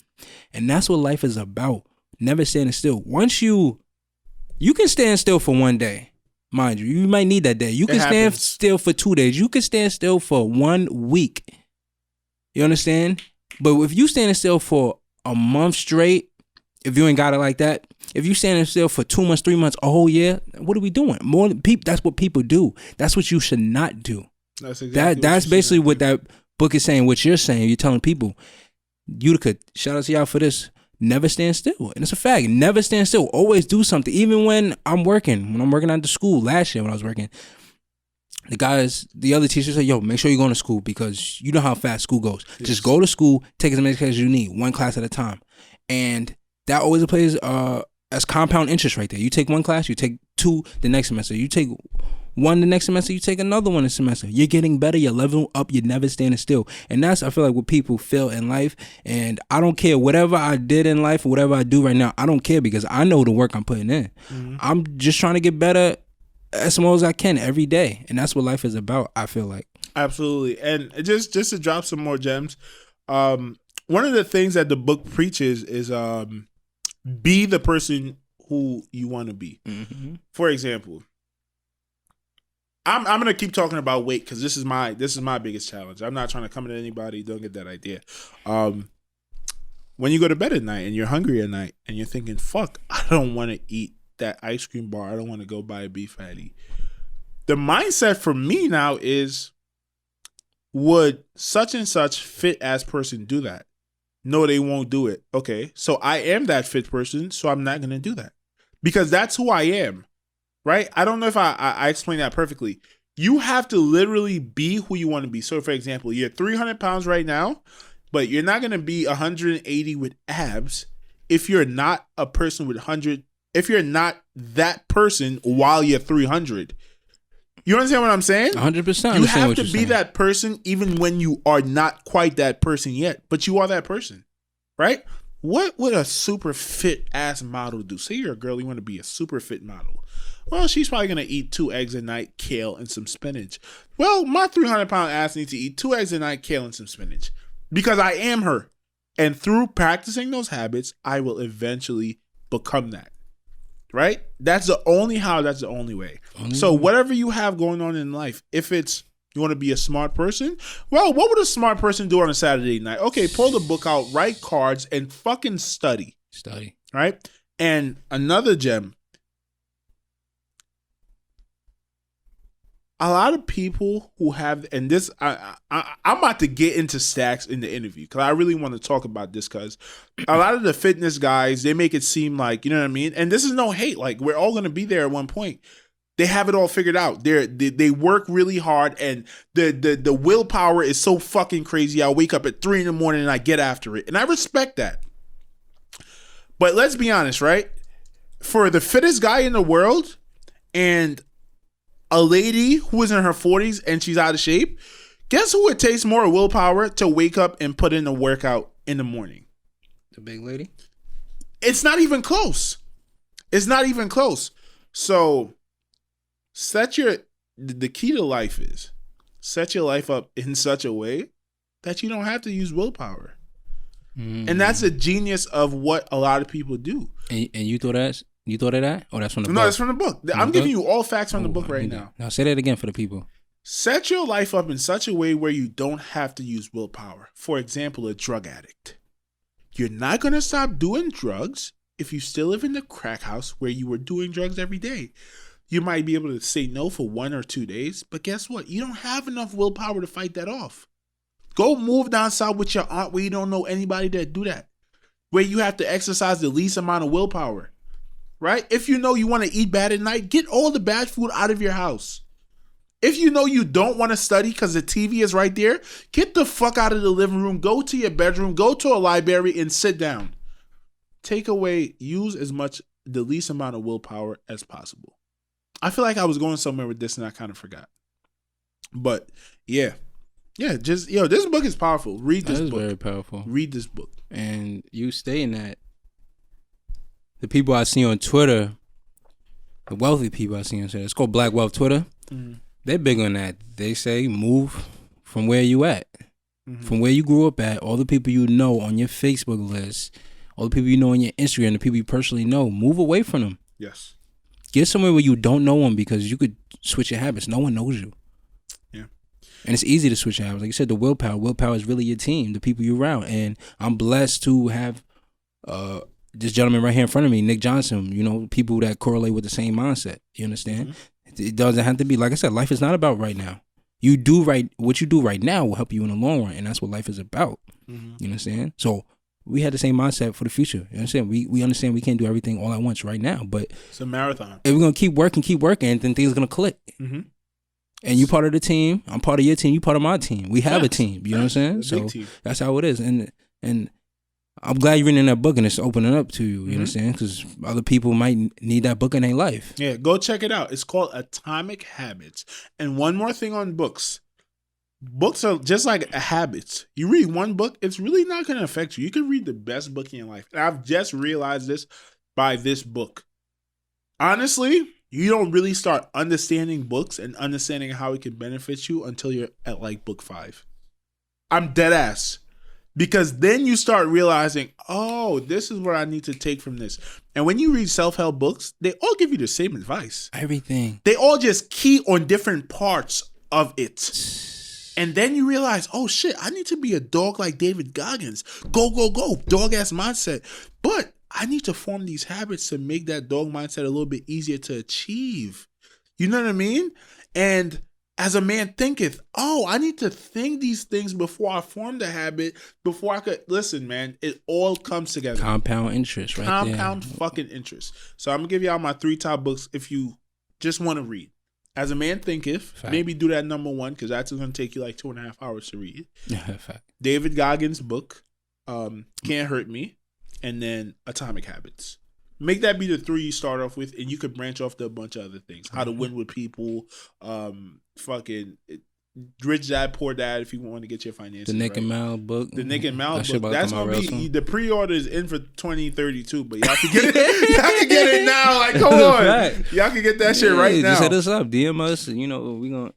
And that's what life is about. Never standing still. Once you can stand still for one day. Mind you, you might need that day. You can stand still for 2 days. You can stand still for 1 week. You understand? But if you standing still for a month straight, if you ain't got it like that, if you standing still for 2 months, 3 months, a whole year, what are we doing? More people. That's what people do. That's what you should not do. That's exactly that's basically what that book is saying. What you're saying, you're telling people. Utica, shout out to y'all for this. Never stand still. And it's a fact. Never stand still. Always do something. Even when I'm working. When I'm working at the school last year when I was working, the other teachers say, yo, make sure you're going to school because you know how fast school goes. Yes. Just go to school, take as many classes as you need, one class at a time. And that always plays as compound interest right there. You take one class, you take two the next semester. You take one the next semester, you take another one this semester. You're getting better, you're leveling up, you're never standing still. And that's, I feel like, what people feel in life. And I don't care, whatever I did in life, or whatever I do right now, I don't care because I know the work I'm putting in. I'm just trying to get better as small as I can every day. And that's what life is about, I feel like. Absolutely. And just to drop some more gems, one of the things that the book preaches is be the person who you want to be. For example, I'm gonna keep talking about weight because this is my biggest challenge. I'm not trying to come at anybody. Don't get that idea. When you go to bed at night and you're hungry at night and you're thinking, "Fuck, I don't want to eat that ice cream bar. I don't want to go buy a beef patty." The mindset for me now is, would such and such fit ass person do that? No, they won't do it. Okay, so I am that fit person, so I'm not gonna do that because that's who I am. Right? I don't know if I explained that perfectly. You have to literally be who you want to be. So, for example, you're 300 pounds right now, but you're not going to be 180 with abs if you're not a person with 100. If you're not that person while you're 300. You understand what I'm saying? 100%. You have to be that person even when you are not quite that person yet, but you are that person. Right? What would a super fit ass model do? Say you're a girl, you want to be a super fit model. Well, she's probably going to eat 2 eggs a night, kale, and some spinach. Well, my 300-pound ass needs to eat 2 eggs a night, kale, and some spinach. Because I am her. And through practicing those habits, I will eventually become that. Right? That's the only how, that's the only way. So whatever you have going on in life, if it's you want to be a smart person, well, what would a smart person do on a Saturday night? Okay, pull the book out, write cards, and fucking study. Right? And another gem. A lot of people who have, and this, I'm about to get into stacks in the interview because I really want to talk about this because a lot of the fitness guys, they make it seem like, you know what I mean? And this is no hate. Like, we're all going to be there at one point. They have it all figured out. They work really hard and the willpower is so fucking crazy. I wake up at 3 a.m. and I get after it. And I respect that. But let's be honest, right? For the fittest guy in the world and a lady who is in her 40s and she's out of shape, guess who it takes more willpower to wake up and put in a workout in the morning? The big lady? It's not even close. It's not even close. So the key to life is set your life up in such a way that you don't have to use willpower. And that's the genius of what a lot of people do. And you thought that? You thought of that? Oh, that's from the book? No, that's from the book. I'm giving you all facts from the book right now. Now say that again for the people. Set your life up in such a way where you don't have to use willpower. For example, a drug addict. You're not going to stop doing drugs if you still live in the crack house where you were doing drugs every day. You might be able to say no for 1 or 2 days, but guess what? You don't have enough willpower to fight that off. Go move down south with your aunt where you don't know anybody that do that. Where you have to exercise the least amount of willpower. Right? If you know you want to eat bad at night, get all the bad food out of your house. If you know you don't want to study because the TV is right there, get the fuck out of the living room, go to your bedroom, go to a library and sit down. Use the least amount of willpower as possible. I feel like I was going somewhere with this and I kind of forgot. But yeah, this book is powerful. Read this book. That is very powerful. Read this book. And you stating that the people I see on Twitter, the wealthy people I see on Twitter, it's called Black Wealth Twitter. They're big on that. They say move from where you at, from where you grew up at, all the people you know on your Facebook list, all the people you know on your Instagram, the people you personally know, move away from them. Yes. Get somewhere where you don't know them because you could switch your habits. No one knows you. Yeah. And it's easy to switch your habits. Like you said, the willpower. Willpower is really your team, the people you're around. And I'm blessed to have this gentleman right here in front of me, Nick Johnson, people that correlate with the same mindset. You understand? It doesn't have to be, like I said, life is not about right now. What you do right now will help you in the long run, and that's what life is about. You understand? So we had the same mindset for the future. You understand? We understand we can't do everything all at once right now, but it's a marathon. If we're gonna keep working, then things are gonna click. And you part of the team, I'm part of your team, you part of my team. We have a team. You know what I'm saying? So that's how it is. And I'm glad you're reading that book and it's opening up to you. You Mhm. understand? Because other people might need that book in their life. Yeah, go check it out. It's called Atomic Habits. And one more thing on books. Books are just like habits. You read one book, it's really not going to affect you. You can read the best book in your life. And I've just realized this by this book. Honestly, you don't really start understanding books and understanding how it can benefit you until you're at like book 5. I'm dead ass. Because then you start realizing, oh, this is what I need to take from this. And when you read self-help books, they all give you the same advice. Everything. They all just key on different parts of it. And then you realize, oh shit, I need to be a dog like David Goggins. Go, go, go. Dog ass mindset. But I need to form these habits to make that dog mindset a little bit easier to achieve. You know what I mean? And as a man thinketh, oh, I need to think these things before I form the habit, before I could listen, man. It all comes together. Compound interest, right? Compound fucking interest. So I'm gonna give y'all my 3 top books if you just want to read. As a Man Thinketh, Fact. maybe do that number 1 because that's going to take you like 2.5 hours to read. Fact. David Goggins' book, Can't Hurt Me, and then Atomic Habits. Make that be the 3 you start off with, and you could branch off to a bunch of other things. How to Win with People, Rich Dad, Poor Dad, if you want to get your finances The Nick right. and Mal book. The Nick and Mal That book. That's going to be, the pre-order is in for 2032, but y'all can get it. Y'all can get it now. Like, come on. Fact. Y'all can get that shit right now. Just hit us up. DM us. You know, we going to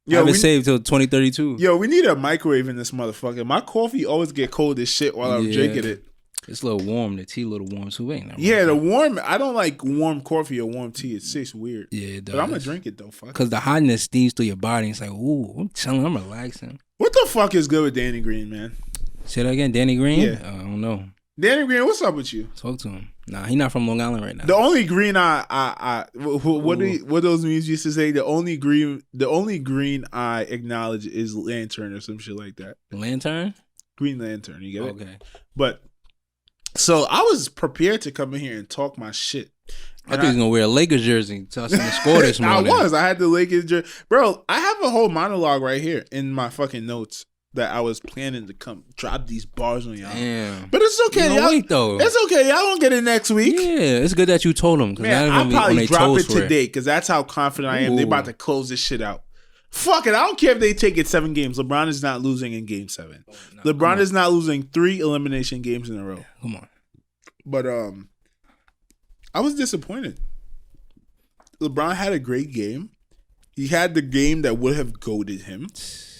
Yo, have it saved till 2032. Yo, we need a microwave in this motherfucker. My coffee always get cold as shit while I'm drinking it. It's a little warm. The tea a little warm too. Ain't that Yeah, right? the warm. I don't like warm coffee or warm tea. It tastes weird. Yeah, it does. But I'm gonna drink it though. Fuck. Because the hotness steams through your body. It's like, ooh, I'm chilling. I'm relaxing. What the fuck is good with Danny Green, man? Say that again, Danny Green? Yeah. I don't know. Danny Green, what's up with you? Talk to him. Nah, he not from Long Island right now. The only green what those memes used to say? The only green I acknowledge is Lantern or some shit like that. Lantern? Green Lantern, you get it? Okay. But so I was prepared to come in here and talk my shit. I thought he was gonna wear a Lakers jersey to us in the score this morning. I had the Lakers jersey. Bro, I have a whole monologue right here in my fucking notes that I was planning to come drop these bars on y'all. Damn. But it's okay. You Y'all, wait though. It's okay. Y'all gonna get it next week. Yeah, it's good that you told him. Man, I'll probably drop it today because that's how confident I am. They're about to close this shit out. Fuck it. I don't care if they take it 7 games. LeBron is not losing in game 7. LeBron is not losing 3 elimination games in a row. Come on. But I was disappointed. LeBron had a great game. He had the game that would have goated him,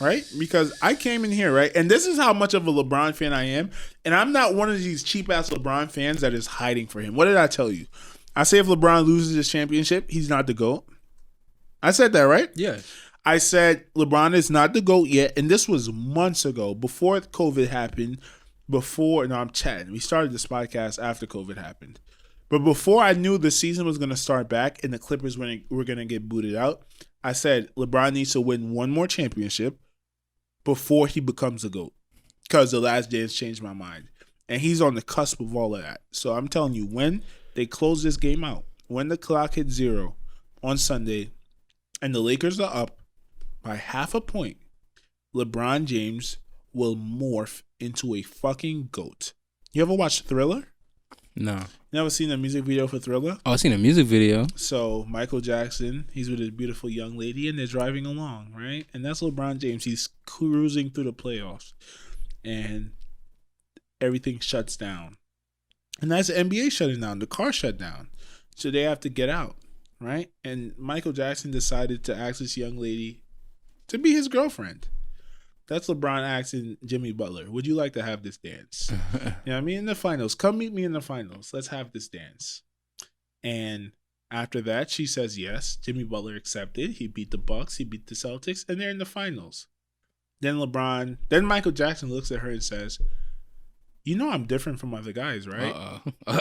right? Because I came in here, right? And this is how much of a LeBron fan I am. And I'm not one of these cheap-ass LeBron fans that is hiding for him. What did I tell you? I say if LeBron loses his championship, he's not the GOAT. I said that, right? Yeah. I said LeBron is not the GOAT yet. And this was months ago, before COVID happened. I'm chatting. We started this podcast after COVID happened. But before I knew the season was going to start back and the Clippers were going to get booted out, I said LeBron needs to win one more championship before he becomes a GOAT. Because The Last Dance changed my mind. And he's on the cusp of all of that. So I'm telling you, when they close this game out, when the clock hits 0 on Sunday and the Lakers are up by half a point, LeBron James will morph into a fucking GOAT. You ever watch Thriller? No. You never seen the music video for Thriller? Oh, I seen a music video. So Michael Jackson, he's with his beautiful young lady and they're driving along, right? And that's LeBron James. He's cruising through the playoffs and everything shuts down. And that's the NBA shutting down. The car shut down. So they have to get out, right? And Michael Jackson decided to ask this young lady to be his girlfriend. That's LeBron asking Jimmy Butler, would you like to have this dance? You know what I mean? In the finals. Come meet me in the finals. Let's have this dance. And after that, she says yes. Jimmy Butler accepted. He beat the Bucks. He beat the Celtics. And they're in the finals. Then Michael Jackson looks at her and says, you know I'm different from other guys, right? So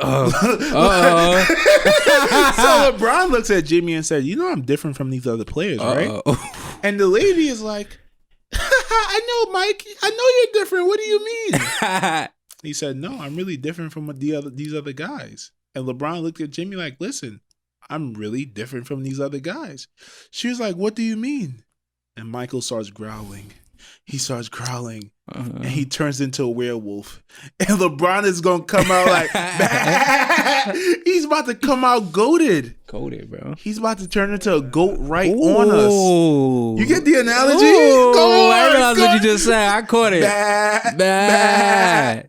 LeBron looks at Jimmy and said, you know I'm different from these other players, right? And the lady is like, I know, Mike. I know you're different. What do you mean? He said, no, I'm really different from these other guys. And LeBron looked at Jimmy like, listen, I'm really different from these other guys. She was like, what do you mean? And Michael starts growling. he starts growling. Uh-huh. And he turns into a werewolf. And LeBron is going to come out like, bah! He's about to come out goated. Goated, bro. He's about to turn into a goat on us. You get the analogy? Ooh, Go on. I realized what you just said. I caught it. Bah.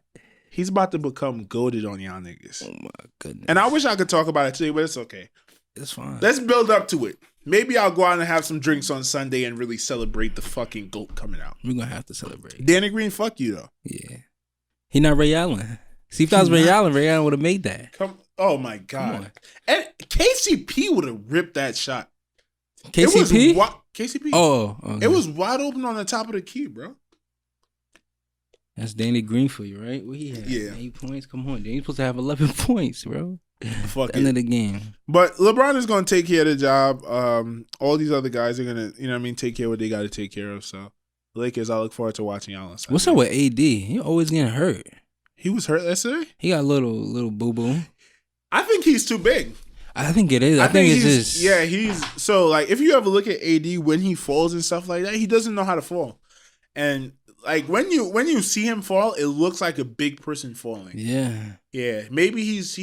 He's about to become goated on y'all niggas. Oh, my goodness. And I wish I could talk about it today, but it's okay. It's fine. Let's build up to it. Maybe I'll go out and have some drinks on Sunday and really celebrate the fucking GOAT coming out. We're going to have to celebrate. Danny Green, fuck you, though. Yeah. He not Ray Allen. See, if that was Ray Allen would have made that. Oh, my God. And KCP would have ripped that shot. KCP? KCP. Oh. Okay. It was wide open on the top of the key, bro. That's Danny Green for you, right? What he had? Yeah. 8 points? Come on. Danny's supposed to have 11 points, bro. Fuck it. End of the game. But LeBron is going to take care of the job. All these other guys are going to, take care of what they got to take care of. So, Lakers, I look forward to watching y'all on Sunday. What's up with AD? He always getting hurt. He was hurt yesterday? He got a little boo-boo. I think he's too big. I think it is. I think it's just... Yeah, so, like, if you ever look at AD when he falls and stuff like that, he doesn't know how to fall. And... like when you see him fall, it looks like a big person falling. Yeah. Maybe he's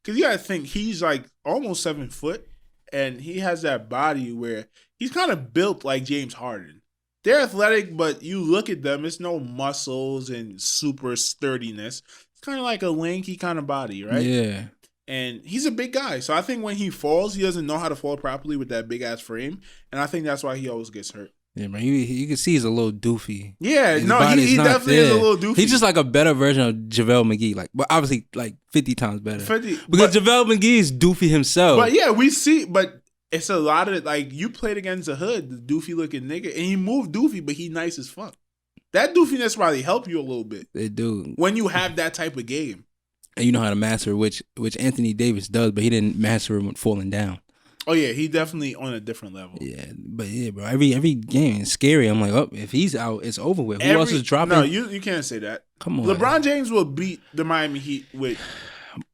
because you gotta think he's like almost 7 foot, and he has that body where he's kind of built like James Harden. They're athletic, but you look at them, it's no muscles and super sturdiness. It's kind of like a lanky kind of body, right? Yeah. And he's a big guy, so I think when he falls, he doesn't know how to fall properly with that big ass frame, and I think that's why he always gets hurt. Yeah, man. You can see he's a little doofy. Yeah, His he definitely is a little doofy. He's just like a better version of JaVale McGee. Like, but obviously, like 50 times better. Because JaVale McGee is doofy himself. But yeah, but it's a lot of like you played against the hood, the doofy looking nigga, and he moved doofy, but he nice as fuck. That doofiness probably help you a little bit. It do when you have that type of game, and you know how to master, which Anthony Davis does, but he didn't master it when falling down. Oh yeah, he definitely on a different level. Yeah, but yeah, bro. Every game is scary. I'm like, oh, if he's out, it's over with. Who else is dropping? No, you can't say that. Come on, LeBron James will beat the Miami Heat with.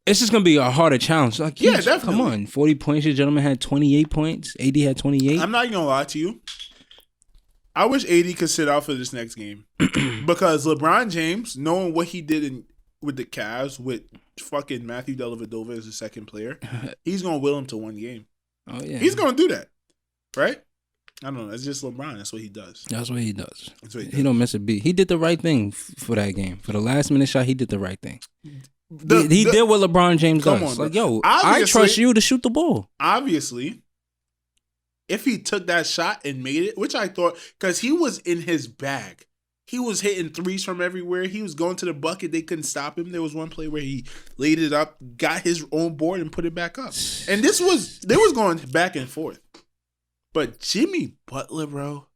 It's just gonna be a harder challenge. Like, yeah, definitely. Come on, 40 points. Your gentleman had 28 points. AD had 28. I'm not even gonna lie to you. I wish AD could sit out for this next game because LeBron James, knowing what he did with the Cavs with fucking Matthew Dellavedova as a second player, he's gonna will him to one game. Oh yeah, he's gonna do that, right? I don't know. It's just LeBron. That's what he does. That's what he does. He don't miss a beat. He did the right thing for that game. For the last minute shot, he did the right thing. He did what LeBron James does. Like, yo, I trust you to shoot the ball. Obviously, if he took that shot and made it, which I thought, because he was in his bag. He was hitting threes from everywhere. He was going to the bucket. They couldn't stop him. There was one play where he laid it up, got his own board, and put it back up. And they was going back and forth. But Jimmy Butler, bro.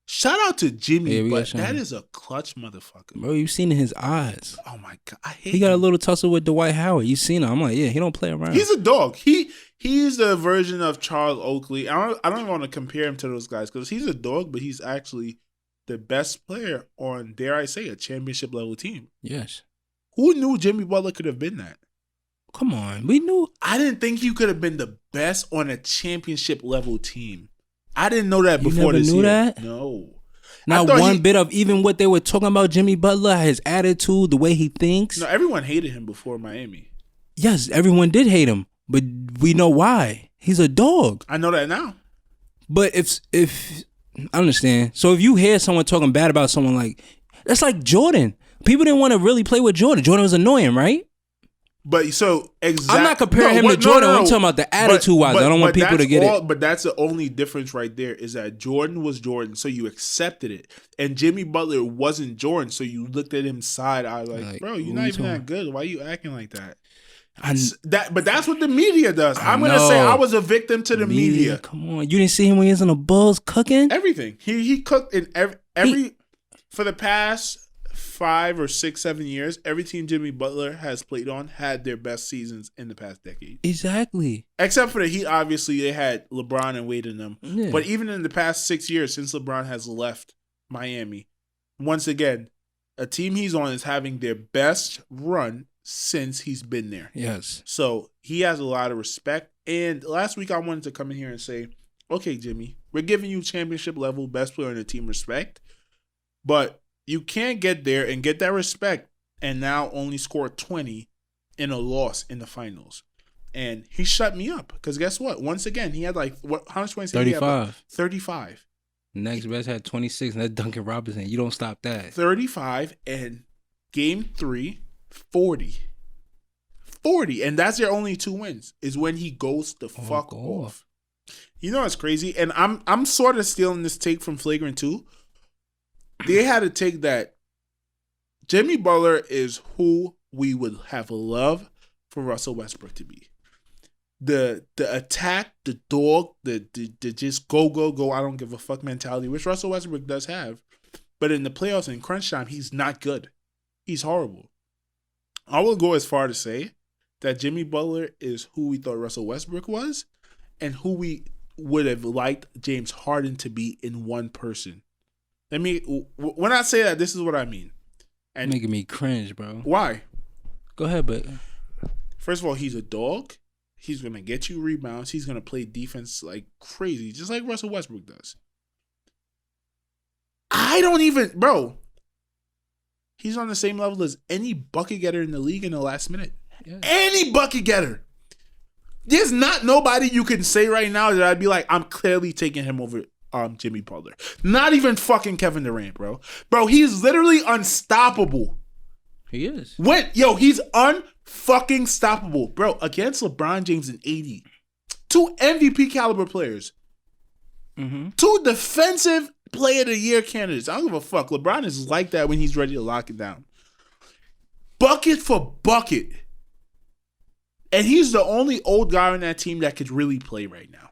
Shout out to Jimmy Butler. That is a clutch motherfucker. Bro, you seen in his eyes. Oh, my God. I hate He got a little tussle with Dwight Howard. You seen him. I'm like, yeah, he don't play around. He's a dog. He's the version of Charles Oakley. I don't want to compare him to those guys because he's a dog, but he's actually the best player on, dare I say, a championship level team. Yes. Who knew Jimmy Butler could have been that? Come on. We knew. I didn't think he could have been the best on a championship level team. I didn't know that before this year. You never knew that? No. Not one bit of even what they were talking about Jimmy Butler, his attitude, the way he thinks. No, everyone hated him before Miami. Yes, everyone did hate him, but we know why. He's a dog. I know that now. But if I understand. So if you hear someone talking bad about someone, like, that's like Jordan. People didn't want to really play with Jordan. Jordan was annoying, right? But so exactly, I'm not comparing him to Jordan. I'm talking about the attitude-wise. I don't want people to get it. But that's the only difference right there is that Jordan was Jordan, so you accepted it, and Jimmy Butler wasn't Jordan, so you looked at him side eye like, bro, you're not even that good. Why are you acting like that? But that's what the media does. I'm gonna say I was a victim to the media. Come on, you didn't see him when he was in the Bulls cooking everything. He cooked in every for the past 5 or 6, 7 years. Every team Jimmy Butler has played on had their best seasons in the past decade. Exactly. Except for the Heat, obviously they had LeBron and Wade in them. Yeah. But even in the past 6 years since LeBron has left Miami, once again, a team he's on is having their best run since he's been there. Yes. So he has a lot of respect. And last week I wanted to come in here and say, Okay, Jimmy, we're giving you championship level best player in the team respect, but you can't get there and get that respect and now only score 20 in a loss in the finals. And he shut me up because guess what? Once again, he had like how much points? 35. 35. Next best had 26, and that's Duncan Robinson. You don't stop that. 35 and game 3, 40. 40, and that's their only 2 wins. Is when he goes the fuck off. You know what's crazy? And I'm sort of stealing this take from Flagrant 2. They had a take that Jimmy Butler is who we would have loved for Russell Westbrook to be. The attack, the dog, the just go, I don't give a fuck mentality, which Russell Westbrook does have. But in the playoffs and crunch time, he's not good. He's horrible. I will go as far to say that Jimmy Butler is who we thought Russell Westbrook was and who we would have liked James Harden to be in one person. When I say that, this is what I mean. And making me cringe, bro. Why? Go ahead, but first of all, he's a dog. He's going to get you rebounds. He's going to play defense like crazy, just like Russell Westbrook does. Bro, he's on the same level as any bucket getter in the league in the last minute. Yeah. Any bucket getter. There's not nobody you can say right now that I'd be like, I'm clearly taking him over Jimmy Butler. Not even fucking Kevin Durant, bro. Bro, he's literally unstoppable. He is. He's unfucking stoppable. Bro, against LeBron James and AD. 2 MVP caliber players. Mm-hmm. 2 defensive player of the year candidates. I don't give a fuck. LeBron is like that when he's ready to lock it down. Bucket for bucket. And he's the only old guy on that team that could really play right now.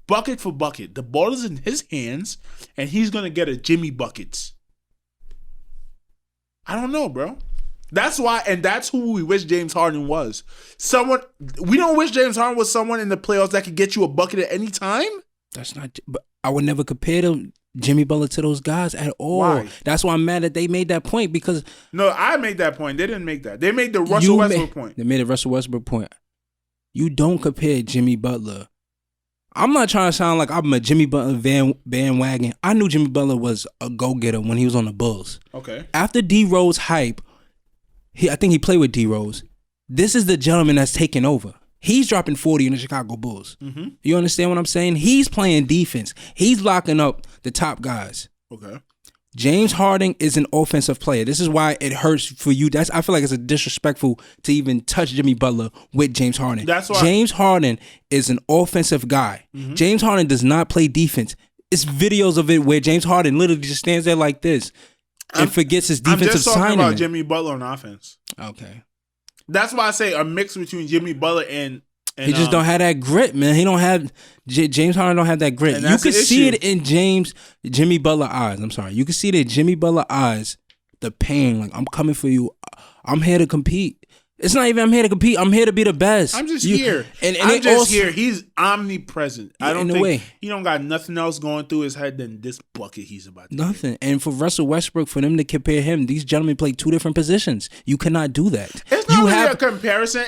Bucket for bucket. The ball is in his hands, and he's going to get a Jimmy buckets. I don't know, bro. That's why, and that's who we wish James Harden was. We don't wish James Harden was someone in the playoffs that could get you a bucket at any time. That's not, but I would never compare Jimmy Butler to those guys at all. Why? That's why I'm mad that they made that point because. No, I made that point. They didn't make that. They made the Russell Westbrook point. They made the Russell Westbrook point. You don't compare Jimmy Butler. I'm not trying to sound like I'm a Jimmy Butler bandwagon. I knew Jimmy Butler was a go-getter when he was on the Bulls. Okay. After D Rose hype, I think he played with D Rose. This is the gentleman that's taking over. He's dropping 40 in the Chicago Bulls. Mm-hmm. You understand what I'm saying? He's playing defense. He's locking up the top guys. Okay. James Harden is an offensive player. This is why it hurts for you. I feel like it's disrespectful to even touch Jimmy Butler with James Harden. That's why James Harden is an offensive guy. Mm-hmm. James Harden does not play defense. It's videos of it where James Harden literally just stands there like this and forgets his defensive I'm just talking assignment. about Jimmy Butler on offense. Okay. That's why I say a mix between Jimmy Butler and he just don't have that grit, man. He don't have James Harden don't have that grit. You can see it in Jimmy Butler eyes. I'm sorry. You can see it in Jimmy Butler eyes. The pain, like I'm coming for you. I'm here to compete. It's not even I'm here to compete. I'm here to be the best. I'm just here. And I'm just here. He's omnipresent. I don't think he don't got nothing else going through his head than this bucket he's about to nothing. And for Russell Westbrook, for them to compare him, these gentlemen play 2 different positions. You cannot do that. It's not really a comparison.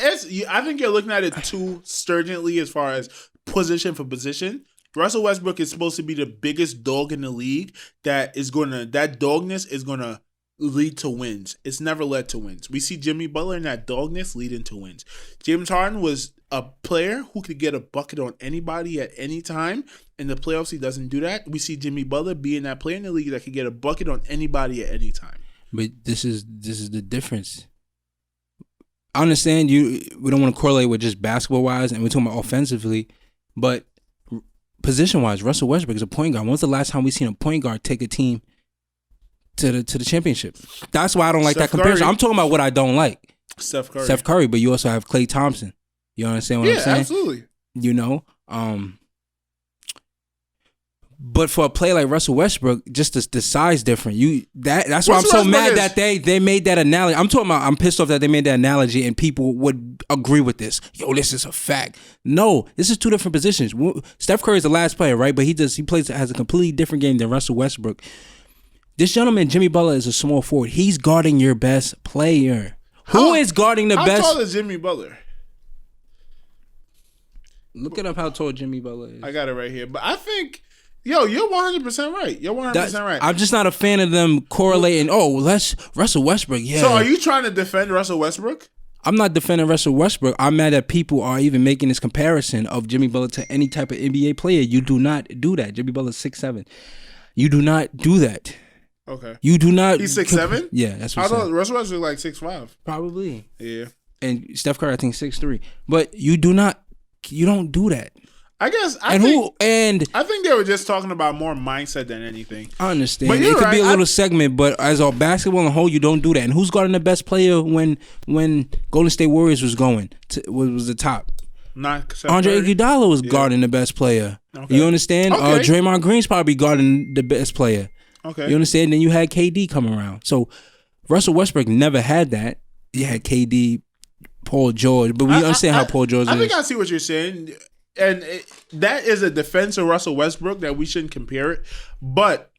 I think you're looking at it too stringently as far as position for position. Russell Westbrook is supposed to be the biggest dog in the league that dogness is gonna lead to wins. It's never led to wins. We see Jimmy Butler and that dogness lead into wins. James Harden was a player who could get a bucket on anybody at any time. In the playoffs, he doesn't do that. We see Jimmy Butler being that player in the league that could get a bucket on anybody at any time. But this is the difference. I understand we don't want to correlate with just basketball wise, and we're talking about offensively, but position wise, Russell Westbrook is a point guard. When's the last time we seen a point guard take a team to the championship? That's why I don't like that comparison. Curry. I'm talking about what I don't like. Steph Curry, but you also have Klay Thompson. You understand what I'm saying? Yeah, absolutely. You know, but for a player like Russell Westbrook, just the size different. That's why I'm so mad that they made that analogy. I'm pissed off that they made that analogy and people would agree with this. Yo, this is a fact. No, this is 2 different positions. Steph Curry is the last player, right? But he has a completely different game than Russell Westbrook. This gentleman, Jimmy Butler, is a small forward. He's guarding your best player. Who is guarding the best? How tall is Jimmy Butler? Look it up how tall Jimmy Butler is. I got it right here. But I think, you're 100% right. You're 100% right. I'm just not a fan of them correlating. Oh, let's Russell Westbrook. Yeah. So are you trying to defend Russell Westbrook? I'm not defending Russell Westbrook. I'm mad that people are even making this comparison of Jimmy Butler to any type of NBA player. You do not do that. Jimmy Butler's 6'7". You do not do that. Okay. You do not. He's 6'7"? Yeah, that's what I thought Russell Westbrook like 6'5". Probably. Yeah. And Steph Curry, I think 6'3". But you don't do that. I guess I think they were just talking about more mindset than anything. I understand. But it could be a little segment, but as a basketball in whole, you don't do that. And who's guarding the best player when Golden State Warriors was was the top? Andre Iguodala was guarding the best player. Okay. You understand? Okay. Draymond Green's probably guarding the best player. Okay. You understand? Then you had KD come around. So Russell Westbrook never had that. You had KD, Paul George, but we understand how Paul George is. I think I see what you're saying. And that is a defense of Russell Westbrook that we shouldn't compare it. But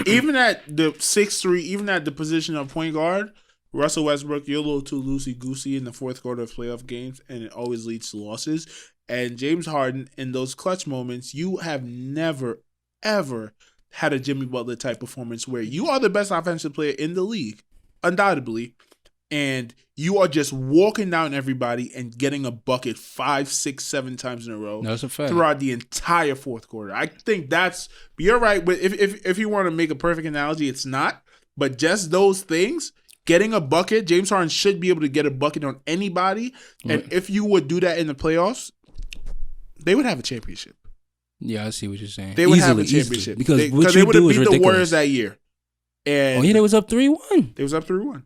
even at the 6'3", even at the position of point guard, Russell Westbrook, you're a little too loosey-goosey in the fourth quarter of playoff games, and it always leads to losses. And James Harden, in those clutch moments, you have never, ever had a Jimmy Butler type performance where you are the best offensive player in the league, undoubtedly, and you are just walking down everybody and getting a bucket 5, 6, 7 times in a row. That's a fact. Throughout the entire fourth quarter. I think you're right, but if you want to make a perfect analogy, it's not. But just those things, getting a bucket, James Harden should be able to get a bucket on anybody. And if you would do that in the playoffs, they would have a championship. Yeah, I see what you're saying. They would have a championship. Because they would have beat the Warriors that year. And they was up 3-1. They was up 3-1.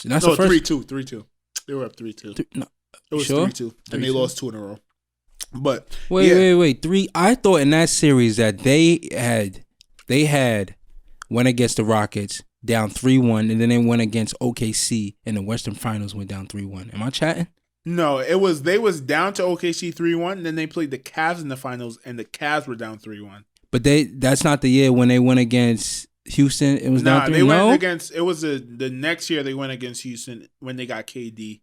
That's no, 3-2. They were up 3-2. No. It was 3-2. And they lost 2 in a row. But wait. 3. I thought in that series that they had went against the Rockets down 3-1, and then they went against OKC in the Western Finals, went down 3-1. Am I chatting? No, they was down to OKC 3-1, and then they played the Cavs in the finals, and the Cavs were down 3-1. But that's not the year when they went against Houston. It was down 3-1. They went against. It was the next year they went against Houston when they got KD,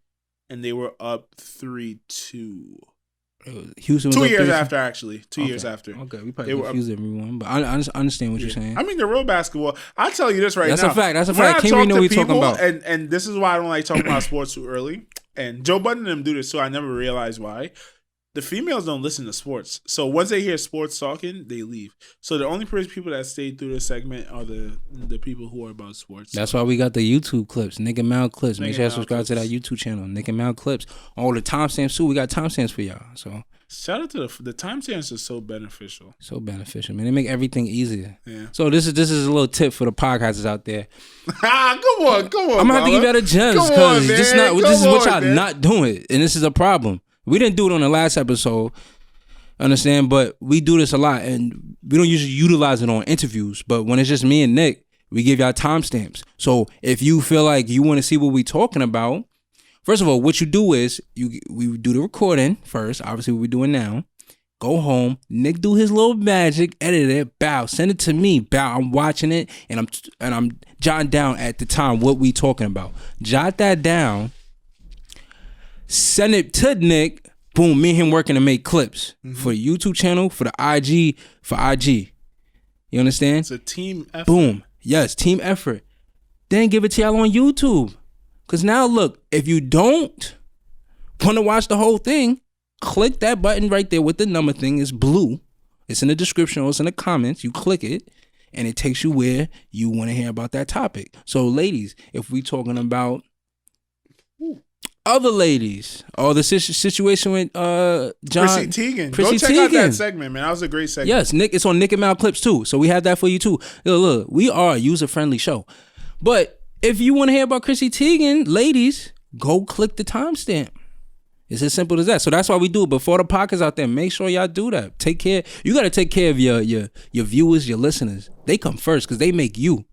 and they were up 3-2. Houston was 2 up years 3-2? after, actually. 2 years after. Okay, we probably confused everyone, but I understand what you're saying. I mean, the real basketball. I'll tell you this That's now. a fact. That's a fact. Can't really know what you're talking about. And this is why I don't like talking about sports too early. And Joe Budden and them do this, so I never realized why. The females don't listen to sports. So once they hear sports talking, they leave. So the only people that stay through this segment are the people who are about sports. That's why we got the YouTube clips, Nick and Mal clips. Make sure you subscribe to that YouTube channel, Nick and Mal clips. All the timestamps too. We got timestamps for y'all. So shout out to the timestamps are so beneficial. So beneficial, man. They make everything easier. Yeah. So this is a little tip for the podcasters out there. Come on. I'm gonna have to give y'all the gems because this is what y'all not doing, and this is a problem. We didn't do it on the last episode, understand? But we do this a lot, and we don't usually utilize it on interviews. But when it's just me and Nick, we give y'all timestamps. So if you feel like you want to see what we talking about, first of all, what you do is we do the recording first. Obviously, what we're doing now. Go home. Nick do his little magic, edit it, bow, send it to me. Bow. I'm watching it, and I'm jotting down at the time what we talking about. Jot that down. Send it to Nick. Boom, me and him working to make clips for the YouTube channel, for the IG, for IG. You understand? It's a team effort. Boom. Yes, team effort. Then give it to y'all on YouTube. Because now, look, if you don't want to watch the whole thing, click that button right there with the number thing. It's blue. It's in the description or it's in the comments. You click it, and it takes you where you want to hear about that topic. So, ladies, if we talking about other ladies, or the situation with John Chrissy Teigen. Go check out that segment, man. That was a great segment. Yes, Nick. It's on Nick and Mal clips too, so we have that for you too. Look, we are a user friendly show, but if you want to hear about Chrissy Teigen, ladies, go click the timestamp. It's as simple as that. So that's why we do it. Before the podcast out there, make sure y'all do that. Take care. You got to take care of your viewers, your listeners. They come first because they make you.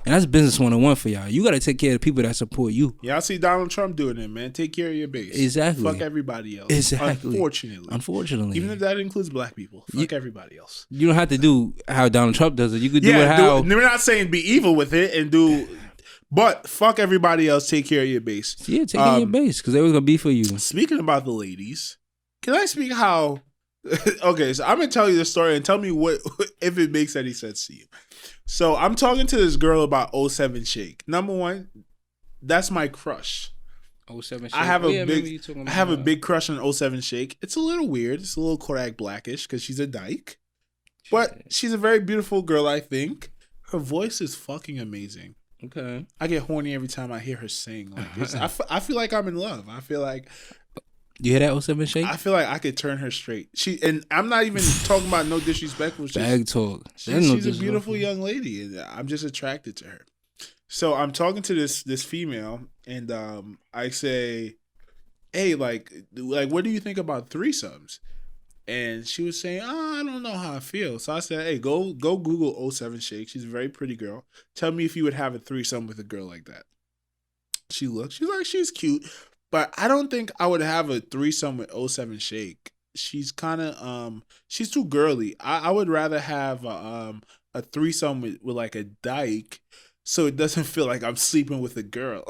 And that's business 101 for y'all. You got to take care of the people that support you. Y'all see Donald Trump doing it, man. Take care of your base. Exactly. Fuck everybody else. Exactly. Unfortunately. Even if that includes black people. Fuck everybody else. You don't have to do how Donald Trump does it. You could do it how... We're not saying be evil with it and do... But fuck everybody else. Take care of your base. Yeah, take care of your base because they was going to be for you. Speaking about the ladies, Can I speak how? Okay, so I'm gonna tell you the story and tell me what if it makes any sense to you. So I'm talking to this girl about '07 Shake. Number one, that's my crush. '07 Shake. I have a big crush on '07 Shake. It's a little weird. It's a little Kodak Blackish because she's a dyke, but she's a very beautiful girl. I think her voice is fucking amazing. Okay, I get horny every time I hear her sing. Like I feel like I'm in love. I feel like. You hear that 07 Shake? I feel like I could turn her straight. And I'm not even talking about no disrespectful shit. Bag talk. She's a beautiful young lady, and I'm just attracted to her. So I'm talking to this female, and I say, "Hey, like, what do you think about threesomes?" And she was saying, "Oh, I don't know how I feel." So I said, "Hey, go Google 07 Shake. She's a very pretty girl. Tell me if you would have a threesome with a girl like that." She looked. She's like, she's cute. But I don't think I would have a threesome with 07 Shake. She's kind of she's too girly. I would rather have a threesome with like a dyke, so it doesn't feel like I'm sleeping with a girl.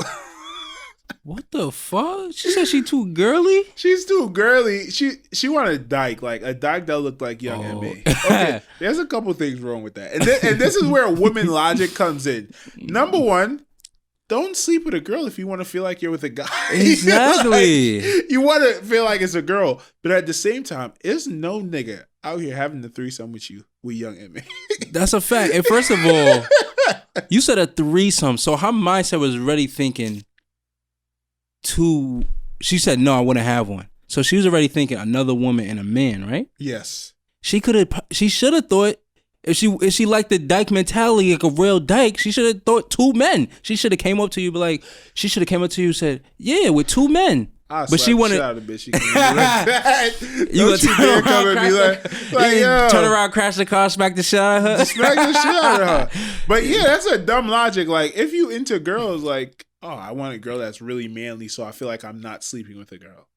What the fuck? She said she too girly? She's too girly. She wanted a dyke, like a dyke that looked like young M.A. Okay, there's a couple things wrong with that, and this is where woman logic comes in. Number one. Don't sleep with a girl if you want to feel like you're with a guy. Exactly. Like, you want to feel like it's a girl. But at the same time, there's no nigga out here having the threesome with you with young M.A. That's a fact. And first of all, you said a threesome. So her mindset was already thinking she said, no, I wouldn't have one. So she was already thinking another woman and a man, right? Yes. She should have thought, If she liked the dyke mentality, like a real dyke, she should have thought two men. She should have came up to you, and said, "Yeah, with two men." But she wanted. Out of bitch. You gonna turn around, crash the car, smack the shit out of her. Smack the shit out of her. But yeah, that's a dumb logic. Like if you into girls, like I want a girl that's really manly, so I feel like I'm not sleeping with a girl.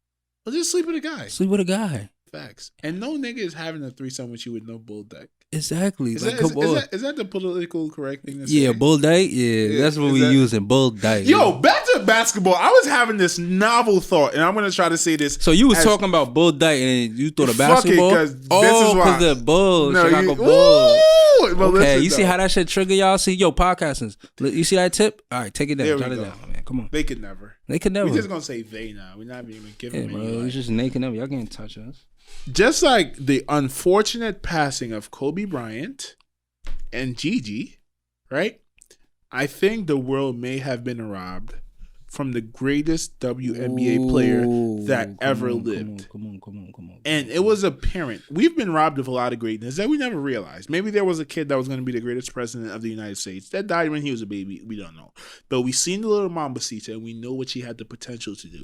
Well, just sleep with a guy. Sleep with a guy. Facts. And no nigga is having a threesome with you with no bull dyke. Exactly. Is that the political correct thing to say? Yeah, bull dyke. Yeah, that's what we using. Bull dyke. Yo, back to basketball. I was having this novel thought, and I'm gonna try to say this. So you was talking about bull dyke, and you thought of basketball? Because the Bull, no, Chicago Bulls. Okay, listen, you see how that shit trigger y'all? See, podcasters. You see that tip? All right, take it down. Jot it down, man. Come on. They could never. We're just gonna say they now. We're not even giving them. Bro, it's just naked never. Y'all can't touch us. Just like the unfortunate passing of Kobe Bryant and Gigi, right? I think the world may have been robbed from the greatest WNBA player that ever lived. Come on. And it was apparent. We've been robbed of a lot of greatness that we never realized. Maybe there was a kid that was going to be the greatest president of the United States that died when he was a baby. We don't know. But we seen the little Mambacita, and we know what she had the potential to do.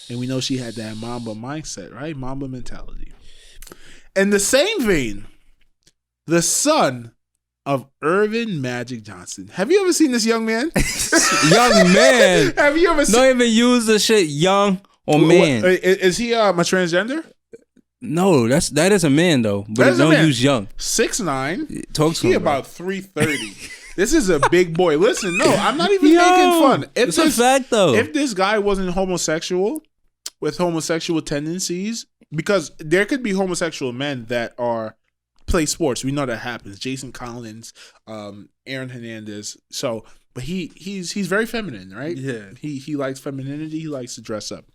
And we know she had that Mamba mindset, right? Mamba mentality. In the same vein, the son of Irvin Magic Johnson. Have you ever seen this young man? Young man. Have you ever seen? Don't even use the shit young or man. Is he a transgender? No, that is a man though. But don't use young. 6'9". Talk to him. He about 330. This is a big boy. Listen, no, I'm not even making fun. It's a fact though. If this guy wasn't homosexual with homosexual tendencies, because there could be homosexual men that play sports. We know that happens. Jason Collins, Aaron Hernandez. So, but he's very feminine, right? Yeah. He likes femininity. He likes to dress up.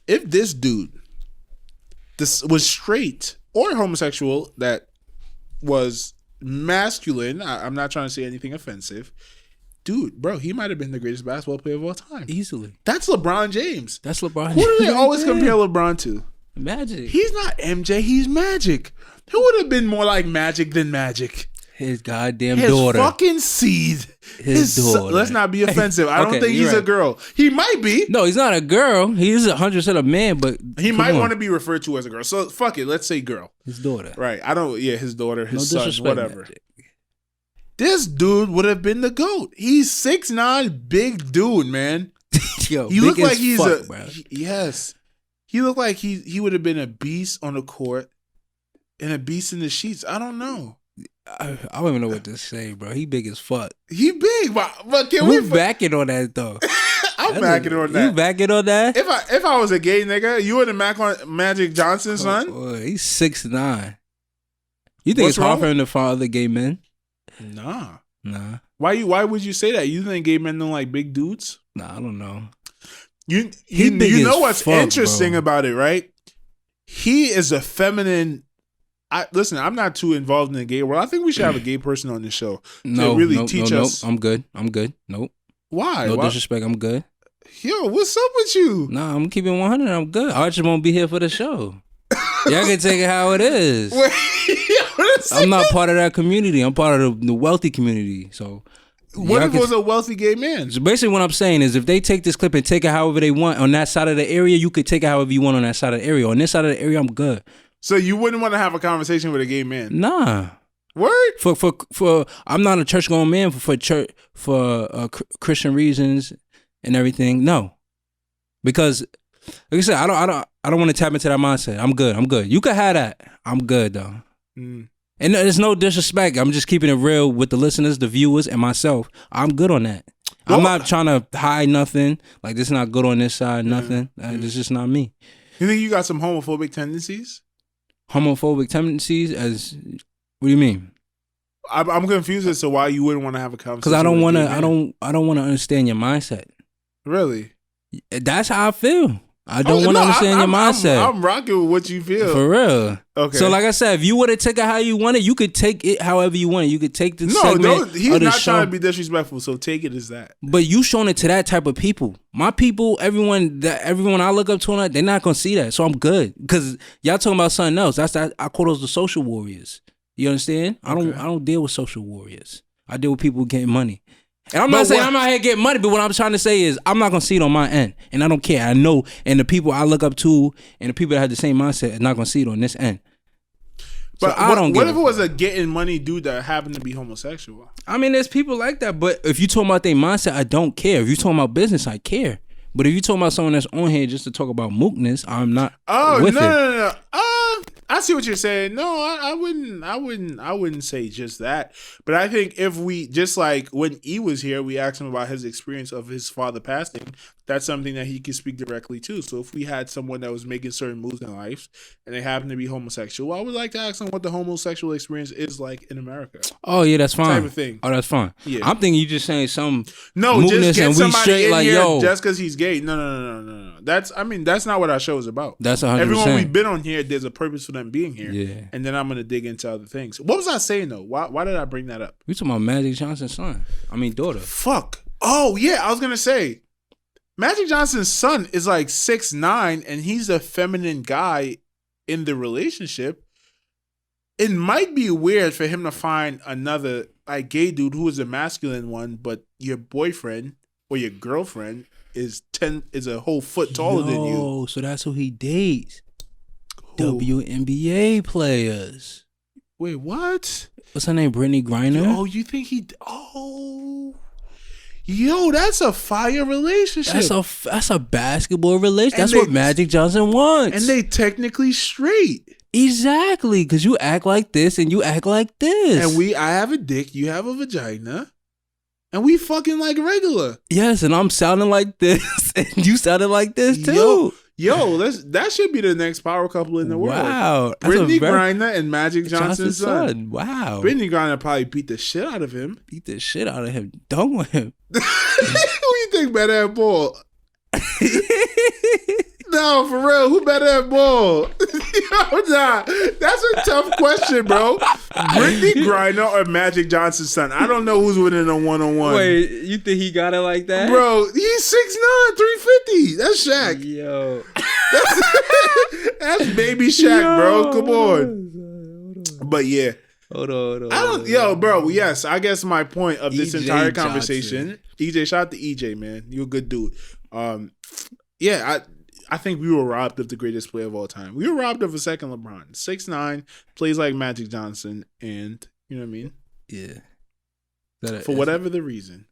If this dude was straight or homosexual that was masculine, I'm not trying to say anything offensive. Dude, bro, he might have been the greatest basketball player of all time. Easily. That's LeBron James. Who do they always compare LeBron to? Magic. He's not MJ, he's Magic. Who would have been more like Magic than Magic? His goddamn daughter. His fucking seed. His daughter. Let's not be offensive. I don't think he's a girl. He might be. No, he's not a girl. He is 100% a man, but he might want to be referred to as a girl. So fuck it. Let's say girl. His daughter. Right. His daughter, his son, whatever. Magic. This dude would have been the GOAT. He's 6'9", big dude, man. Yo, he looked like he's bro. Yes. He looked like he would have been a beast on the court and a beast in the sheets. I don't know. I don't even know what to say, bro. He big as fuck. He big, but can we backing on that though? I'm backing on that. You backing on that? If I was a gay nigga, you wouldn't back on Magic Johnson, son? He's 6'9". You think What's it's hard wrong? for him to find other gay men? Nah. Why would you say that? You think gay men don't like big dudes? Nah, I don't know. You big know as what's fuck, interesting bro. about it, right? He is a feminine. Listen, I'm not too involved in the gay world. I think we should have a gay person on the show to really teach us. I'm good. Nope. Why? No disrespect. I'm good. Yo, what's up with you? Nah, I'm keeping 100. I'm good. I just won't be here for the show. Y'all can take it how it is. Wait, I'm not part of that community. I'm part of the wealthy community. So, what if it was a wealthy gay man? So basically, what I'm saying is, if they take this clip and take it however they want on that side of the area, you could take it however you want on that side of the area. On this side of the area, I'm good. So you wouldn't want to have a conversation with a gay man? Nah. Word? For I'm not a church going man for Christian reasons and everything. No, because like I said, I don't want to tap into that mindset. I'm good. You could have that. I'm good though. And there's no disrespect. I'm just keeping it real with the listeners, the viewers, and myself. I'm good on that. I'm not trying to hide nothing. Like, this is not good on this side. Nothing. It's just not me. You think you got some homophobic tendencies? Homophobic tendencies? As what do you mean? I'm confused as to why you wouldn't want to have a conversation. Because I don't want to. I don't want to understand your mindset. Really? That's how I feel. I don't want to understand your mindset. I'm rocking with what you feel. For real. Okay. So like I said, if you would have taken it how you want it, you could take it however you want it. You could take the segment he's of the not show. trying to be disrespectful, so take it as that. But you showing it to that type of people. My people, everyone I look up to, they're not gonna see that. So I'm good. Because y'all talking about something else. I call those the social warriors. You understand? Okay. I don't deal with social warriors. I deal with people getting money. And I'm not saying I'm out here getting money, but what I'm trying to say is I'm not gonna see it on my end, and I don't care. I know, and the people I look up to, and the people that have the same mindset, are not gonna see it on this end. But I don't. What if it was a getting money dude that happened to be homosexual? I mean, there's people like that, but if you talking about their mindset, I don't care. If you talking about business, I care. But if you talking about someone that's on here just to talk about mookness, I'm not. No. I see what you're saying. No, I wouldn't say just that. But I think if we, just like when E was here, we asked him about his experience of his father passing. That's something that he could speak directly to. So if we had someone that was making certain moves in life and they happen to be homosexual, I would like to ask them what the homosexual experience is like in America. Oh yeah, that's fine. Type of thing. Oh, that's fine. Yeah. I'm thinking you just saying some just get and we somebody straight in like here yo. just because he's gay. No. That's not what our show is about. That's 100%. Everyone we've been on here, there's a purpose for them being here. Yeah. And then I'm gonna dig into other things. What was I saying though? Why did I bring that up? You talking about Magic Johnson's son? Daughter. Fuck. Oh yeah, I was gonna say Magic Johnson's son is like 6'9", and he's a feminine guy in the relationship. It might be weird for him to find another like gay dude who is a masculine one, but your boyfriend or your girlfriend is a whole foot taller than you. Oh, so that's who he dates. Who? WNBA players. Wait, what? What's her name? Brittany Griner? Oh, you think he? Oh, yo, that's a fire relationship. That's a basketball relationship. And that's what Magic Johnson wants. And they technically straight. Exactly, because you act like this and you act like this. And I have a dick, you have a vagina, and we fucking like regular. Yes, and I'm sounding like this, and you sounding like this too. Yo, that should be the next power couple in the world. Wow. Brittany Griner and Magic Johnson's son. Wow. Brittany Griner probably beat the shit out of him. Done with him. Who you think better at ball? No, for real. Who better at ball? Yo, nah. That's a tough question, bro. Brittany Griner or Magic Johnson's son? I don't know who's winning a one-on-one. Wait, you think he got it like that? Bro, he's 6'9", 350. That's Shaq. Yo. That's baby Shaq, bro. Come on. But yeah. Hold on. Bro, yes. I guess my point of this EJ entire conversation, EJ, shout out to EJ, man. You're a good dude. I think we were robbed of the greatest player of all time. We were robbed of a second LeBron. 6'9", plays like Magic Johnson, and you know what I mean? Yeah. For whatever the reason.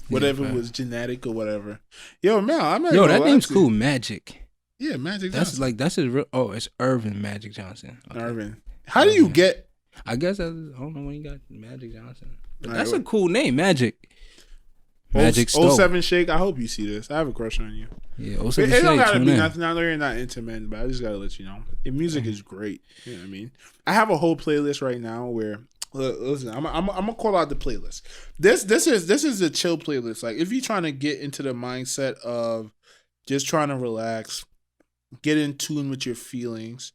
Whatever was genetic or whatever. Yo, Mel, I'm not that name's cool, Magic. Yeah, Magic Johnson. That's his real. Oh, it's Irvin Magic Johnson. Okay. Irvin. How do you get? I guess I don't know when you got Magic Johnson. But that's a cool name, Magic. Magic Stove. 07 Shake, I hope you see this. I have a crush on you. Yeah, It 07 don't Shake. gotta be Tune in. nothing. I know you're not into men, but I just gotta let you know. The music is great. You know what I mean? I have a whole playlist right now where listen, I'm gonna call out the playlist. This is a chill playlist. Like if you're trying to get into the mindset of just trying to relax, get in tune with your feelings,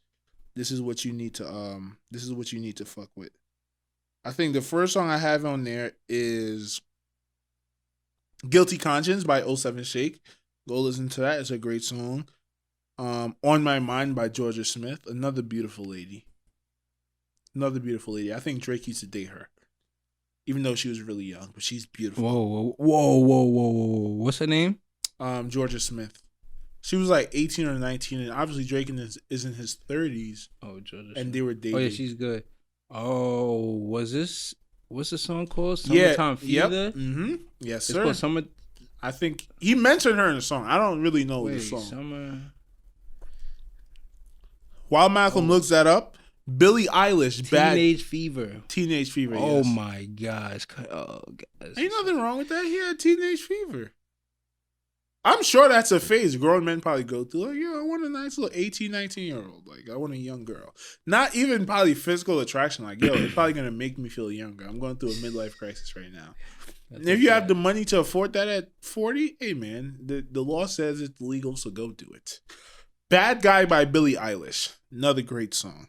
this is what you need to fuck with. I think the first song I have on there is Guilty Conscience by 07 Shake. Go listen to that. It's a great song. On My Mind by Georgia Smith. Another beautiful lady. I think Drake used to date her. Even though she was really young, but she's beautiful. Whoa. What's her name? Georgia Smith. She was like 18 or 19, and obviously Drake is in his 30s. Oh, Georgia Smith. And they were dating. Oh, yeah, she's good. Oh, what's the song called? Summertime Fever? Yep. Mm-hmm. Yes, It's sir. called Summer. I think he mentioned her in the song. I don't really know the song. Summer. While Malcolm looks that up, Billie Eilish, Teenage Fever. Oh yes. my gosh. Oh, gosh. Ain't nothing wrong with that. He had Teenage Fever. I'm sure that's a phase grown men probably go through. Like, I want a nice little 18, 19-year-old. Like, I want a young girl. Not even probably physical attraction. Like, it's probably going to make me feel younger. I'm going through a midlife crisis right now. And if you have the money to afford that at 40, hey, man, the law says it's legal, so go do it. Bad Guy by Billie Eilish. Another great song.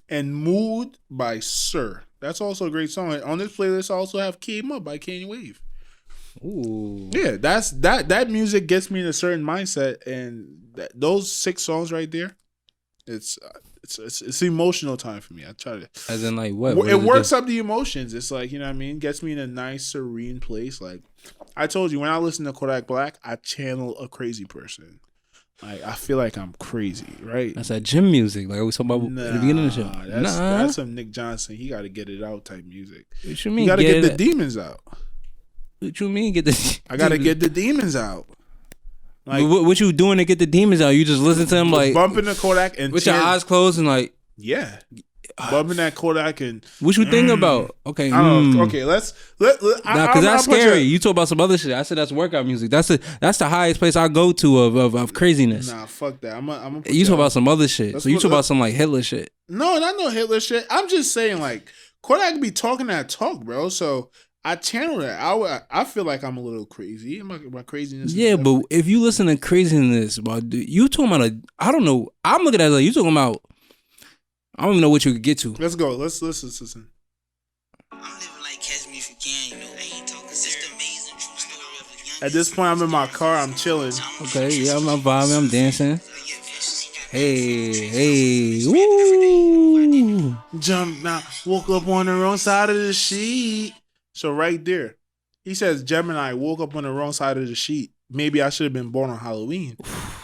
And Mood by Sir. That's also a great song. And on this playlist, I also have Came Up by Kanye Wave. Ooh. Yeah, that music gets me in a certain mindset, and those 6 songs right there, it's emotional time for me. I try to, as in like what? It works up the emotions. It's like, you know what I mean, gets me in a nice serene place. Like I told you, when I listen to Kodak Black, I channel a crazy person. Like I feel like I'm crazy, right? That's that gym music, like we was talking about at the beginning of the show. That's some Nick Johnson. He got to get it out type music. What you mean? You got to get the demons out. What you mean? I gotta get the demons out. Like, what you doing to get the demons out? You just listen to them like bumping the Kodak and with your eyes closed and like bumping that Kodak and what you think about? Okay, okay, let's because that's scary. You talk about some other shit. I said that's workout music. That's the highest place I go to of craziness. Nah, fuck that. I'm you talk about some other shit. So you talk about some like Hitler shit. No, not no Hitler shit. I'm just saying like Kodak be talking that talk, bro. So I channel that. I feel like I'm a little crazy. My craziness. Yeah, but if you listen to craziness, about you talking about I don't know. I'm looking at it like you talking about. I don't even know what you could get to. Let's go. Let's listen. I'm living like Catch Me If You Can. I ain't talking. It's the amazing true story of a young. At this point, I'm in my car. I'm chilling. Okay, yeah, I'm vibing. I'm dancing. Hey, woo! Jump now. Woke up on the wrong side of the sheet. So right there, he says Gemini woke up on the wrong side of the sheet. Maybe I should have been born on Halloween.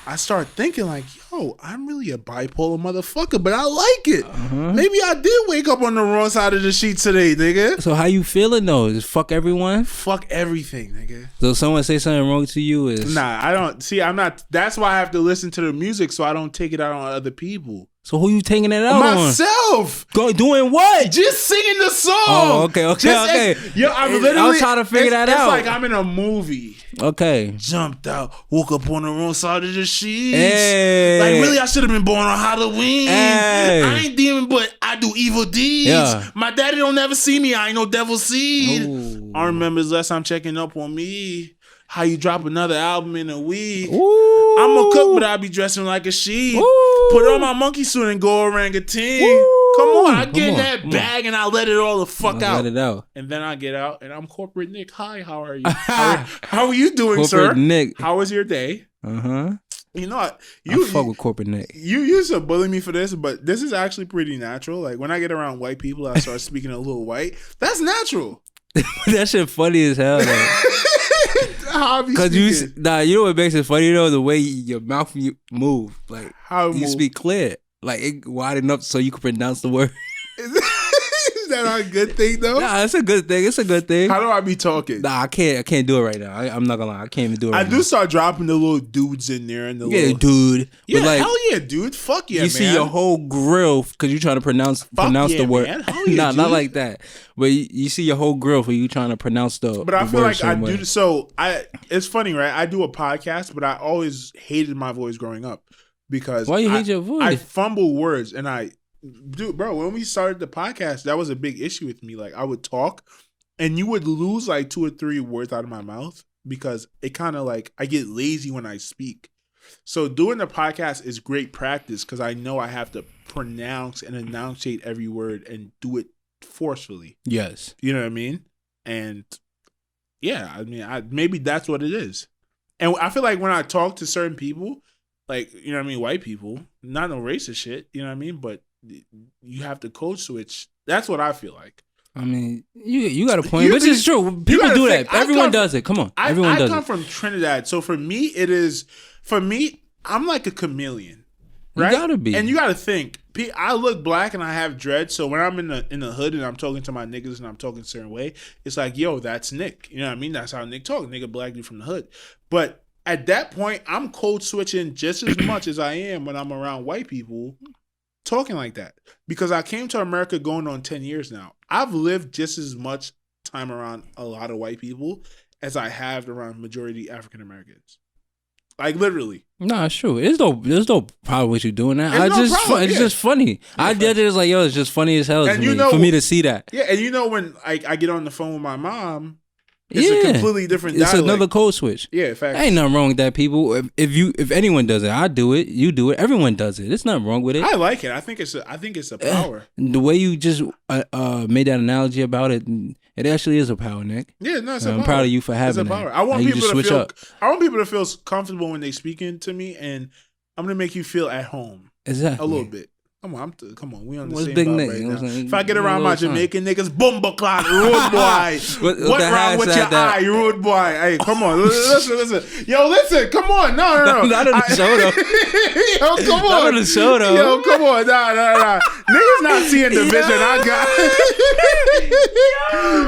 I start thinking like, yo, I'm really a bipolar motherfucker, but I like it. Maybe I did wake up on the wrong side of the sheet today, nigga. So how you feeling though? Just fuck everyone? Fuck everything, nigga. So if someone say something wrong to you is nah, I don't see. I'm not. That's why I have to listen to the music so I don't take it out on other people. So who you taking it out Myself. on? Doing what? Just singing the song. Oh, okay. Yo, I'm literally. I was trying to figure that out. It's like I'm in a movie. Okay. Jumped out, woke up on the wrong side of the sheets. Hey. Like really, I should have been born on Halloween. Hey. I ain't demon, but I do evil deeds. Yeah. My daddy don't never see me. I ain't no devil seed. Ooh. I remember last time checking up on me. How you drop another album in a week? Ooh. I'm a cook, but I be dressing like a sheep. Ooh. Put on my monkey suit and go orangutan. Ooh. Come on, I get in that bag and I let it all the fuck out. Let it out. And then I get out and I'm Corporate Nick. Hi, how are you? how are you doing, Corporate sir? Nick. How was your day? You know what? I fuck with Corporate Nick. You used to bully me for this, but this is actually pretty natural. Like when I get around white people, I start speaking a little white. That's natural. That shit funny as hell. Because you know what makes it funny though? The way your mouth move, like how you speak clear, like it widen up so you can pronounce the word. Is that not a good thing though? Nah, it's a good thing. It's a good thing. How do I be talking? Nah, I can't do it right now. I'm not gonna lie. I can't even do it right I now. do start dropping the little dudes in there and the Yeah, little dude. Yeah, But like, hell yeah, dude. Fuck yeah, you man. see your whole grill because you trying to pronounce yeah, the word. man. Hell yeah, Nah, dude. not like that. But you see your whole grill for you trying to pronounce the. But I the feel word like I certain way. do. So it's funny, right? I do a podcast, but I always hated my voice growing up because Why you hate your voice? I fumble words, and dude, bro. When we started the podcast, that was a big issue with me. Like I would talk, and you would lose like 2 or 3 words out of my mouth because it kind of like I get lazy when I speak. So doing the podcast is great practice because I know I have to pronounce and enunciate every word and do it forcefully. Yes. You know what I mean? And yeah, I mean, maybe that's what it is. And I feel like when I talk to certain people, like, you know what I mean, white people, not no racist shit, you know what I mean? But you have to code switch. That's what I feel like. I mean, you got a point, which is true. People do that. Everyone does it. Come on, everyone does it. I come from Trinidad, so for me, I'm like a chameleon, right? You gotta be, and you gotta think. I look black and I have dread, so when I'm in the hood and I'm talking to my niggas and I'm talking a certain way, it's like, yo, that's Nick. You know what I mean? That's how Nick talk. Nigga, black dude from the hood. But at that point, I'm code switching just as much as I am when I'm around white people talking like that. Because I came to America going on 10 years now. I've lived just as much time around a lot of white people as I have around majority African Americans. Like literally. Nah, it's true. There's no problem with you doing that. It's just funny. Yeah, I did it as like, yo, it's just funny as hell for me to see that. Yeah, and you know when I get on the phone with my mom, it's a completely different dialect. It's another code switch. Yeah, in fact. Ain't nothing wrong with that, people. If anyone does it, I do it. You do it. Everyone does it. There's nothing wrong with it. I like it. I think it's a power. The way you just made that analogy about it, it actually is a power, Nick. Yeah, no, it's a power. I'm proud of you for having it's a power. that. I want you people to switch feel. up. I want people to feel comfortable when they speaking to me, and I'm gonna make you feel at home. Exactly. A little bit. Come on, we on the What's same big vibe Nick? right You know now. what I'm saying? If I get around my Jamaican niggas, bumba clock, rude boy. What wrong with your eye, rude boy? Hey, come on, listen. Yo, listen, come on, no. Not on the show though. Yo, come on. Not on the show though. Yo, come on, nah. Niggas not seeing the vision I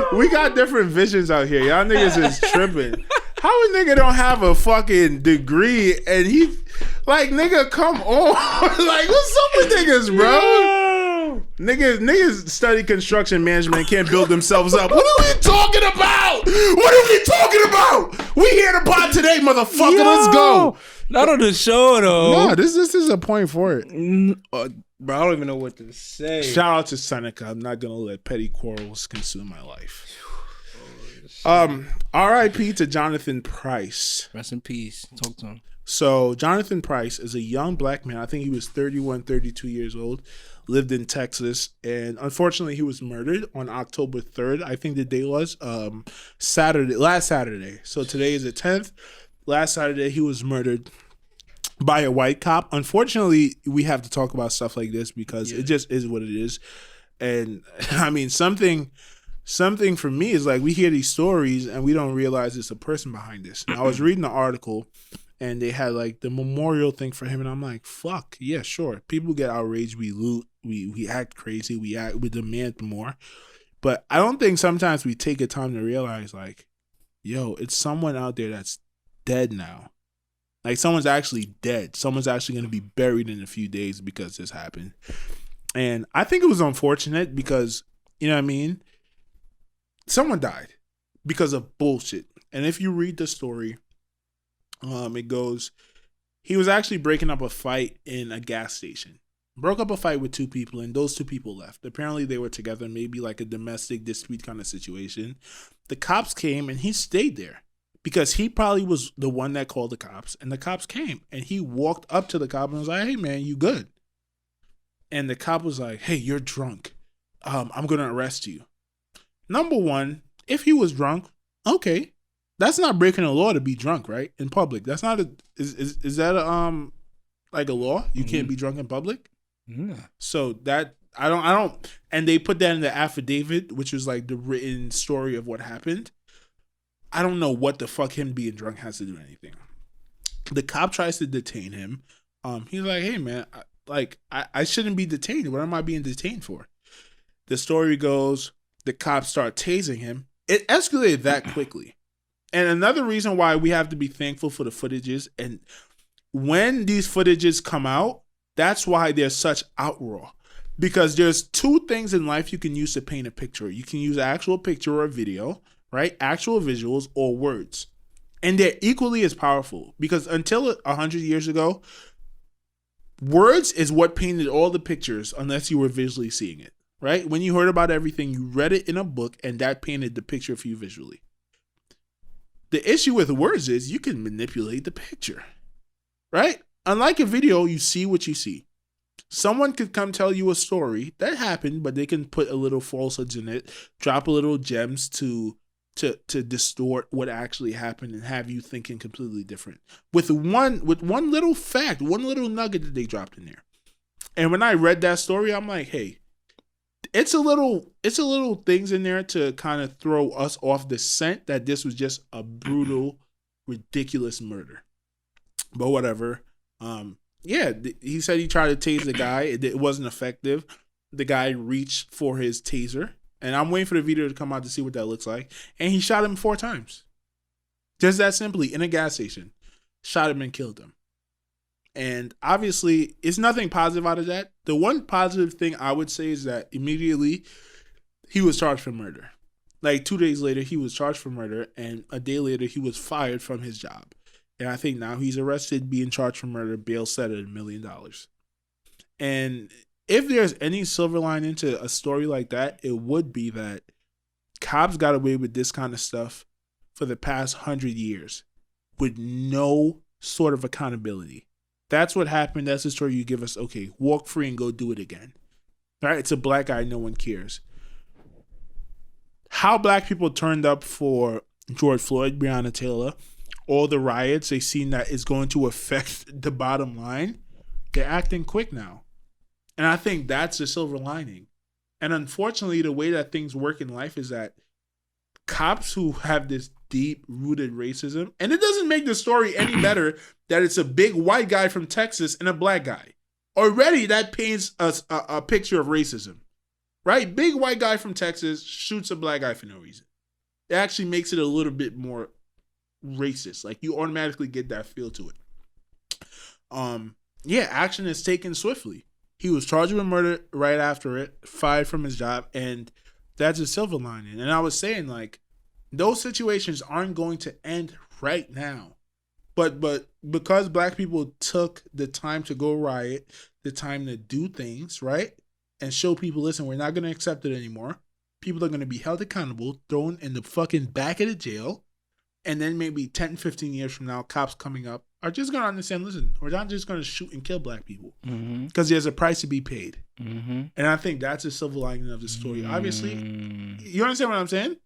got. We got different visions out here. Y'all niggas is tripping. How a nigga don't have a fucking degree and he like nigga come on. Like what's up with niggas, bro? Niggas study construction management, can't build themselves up. What are we talking about? We here to pod today, motherfucker. Let's go. Not on the show though. No, this is a point for it. Bro, I don't even know what to say. Shout out to Seneca. I'm not gonna let petty quarrels consume my life. R.I.P. to Jonathan Price. Rest in peace. Talk to him. So Jonathan Price is a young black man. I think he was 31, 32 years old. Lived in Texas, and unfortunately, he was murdered on October 3rd. I think the day was last Saturday. So today is the 10th. Last Saturday, he was murdered by a white cop. Unfortunately, we have to talk about stuff like this because it just is what it is. And I mean, something for me is like we hear these stories and we don't realize it's a person behind this. And I was reading the article and they had like the memorial thing for him, and I'm like, fuck, yeah, sure. People get outraged, we loot, we act crazy, we demand more. But I don't think sometimes we take the time to realize like, yo, it's someone out there that's dead now. Like someone's actually dead. Someone's actually going to be buried in a few days because this happened. And I think it was unfortunate because, you know what I mean? Someone died because of bullshit. And if you read the story, it goes, he was actually breaking up a fight in a gas station. Broke up a fight with 2 people, and those 2 people left. Apparently they were together, maybe like a domestic dispute kind of situation. The cops came and he stayed there because he probably was the one that called the cops, and the cops came and he walked up to the cop and was like, hey man, you good? And the cop was like, hey, you're drunk. I'm going to arrest you. Number one, if he was drunk, okay. That's not breaking the law to be drunk, right? In public. That's not is that like a law? You can't be drunk in public? Yeah. So that I don't and they put that in the affidavit, which was like the written story of what happened. I don't know what the fuck him being drunk has to do with anything. The cop tries to detain him. He's like, hey man, I shouldn't be detained. What am I being detained for? The story goes, the cops start tasing him. It escalated that quickly. And another reason why we have to be thankful for the footages, and when these footages come out, that's why there's such outroar. Because there's two things in life you can use to paint a picture. You can use actual picture or video, right? Actual visuals or words. And they're equally as powerful. Because until 100 years ago, words is what painted all the pictures unless you were visually seeing it, right? When you heard about everything, you read it in a book and that painted the picture for you visually. The issue with words is you can manipulate the picture, right? Unlike a video, you see what you see. Someone could come tell you a story that happened, but they can put a little falsehoods in it, drop a little gems to distort what actually happened and have you thinking completely different. With one little fact, one little nugget that they dropped in there. And when I read that story, I'm like, hey, it's a little things in there to kind of throw us off the scent that this was just a brutal, ridiculous murder. But whatever. Yeah, he said he tried to tase the guy. It wasn't effective. The guy reached for his taser. And I'm waiting for the video to come out to see what that looks like. And he shot him 4 times. Just that simply, in a gas station. Shot him and killed him. And obviously, it's nothing positive out of that. The one positive thing I would say is that immediately, he was charged for murder. Like 2 days later, he was charged for murder. And a day later, he was fired from his job. And I think now he's arrested, being charged for murder, bail set at $1 million. And if there's any silver lining to a story like that, it would be that cops got away with this kind of stuff for the past 100 years with no sort of accountability. That's what happened. That's the story you give us. Okay, walk free and go do it again. All right, it's a black guy. No one cares. How black people turned up for George Floyd, Breonna Taylor, all the riots, they seen that it's going to affect the bottom line. They're acting quick now. And I think that's the silver lining. And unfortunately, the way that things work in life is that cops who have this deep-rooted racism, and it doesn't make the story any better that it's a big white guy from Texas and a black guy. Already, that paints a picture of racism, right? Big white guy from Texas shoots a black guy for no reason. It actually makes it a little bit more racist. Like, you automatically get that feel to it. Yeah, action is taken swiftly. He was charged with murder right after it, fired from his job, and that's a silver lining. And I was saying, like, those situations aren't going to end right now. But because black people took the time to go riot, the time to do things, right? And show people, listen, we're not going to accept it anymore. People are going to be held accountable, thrown in the fucking back of the jail. And then maybe 10, 15 years from now, cops coming up are just going to understand, listen, we're not just going to shoot and kill black people. Because there's a price to be paid. And I think that's the silver lining of the story. Obviously, you understand what I'm saying?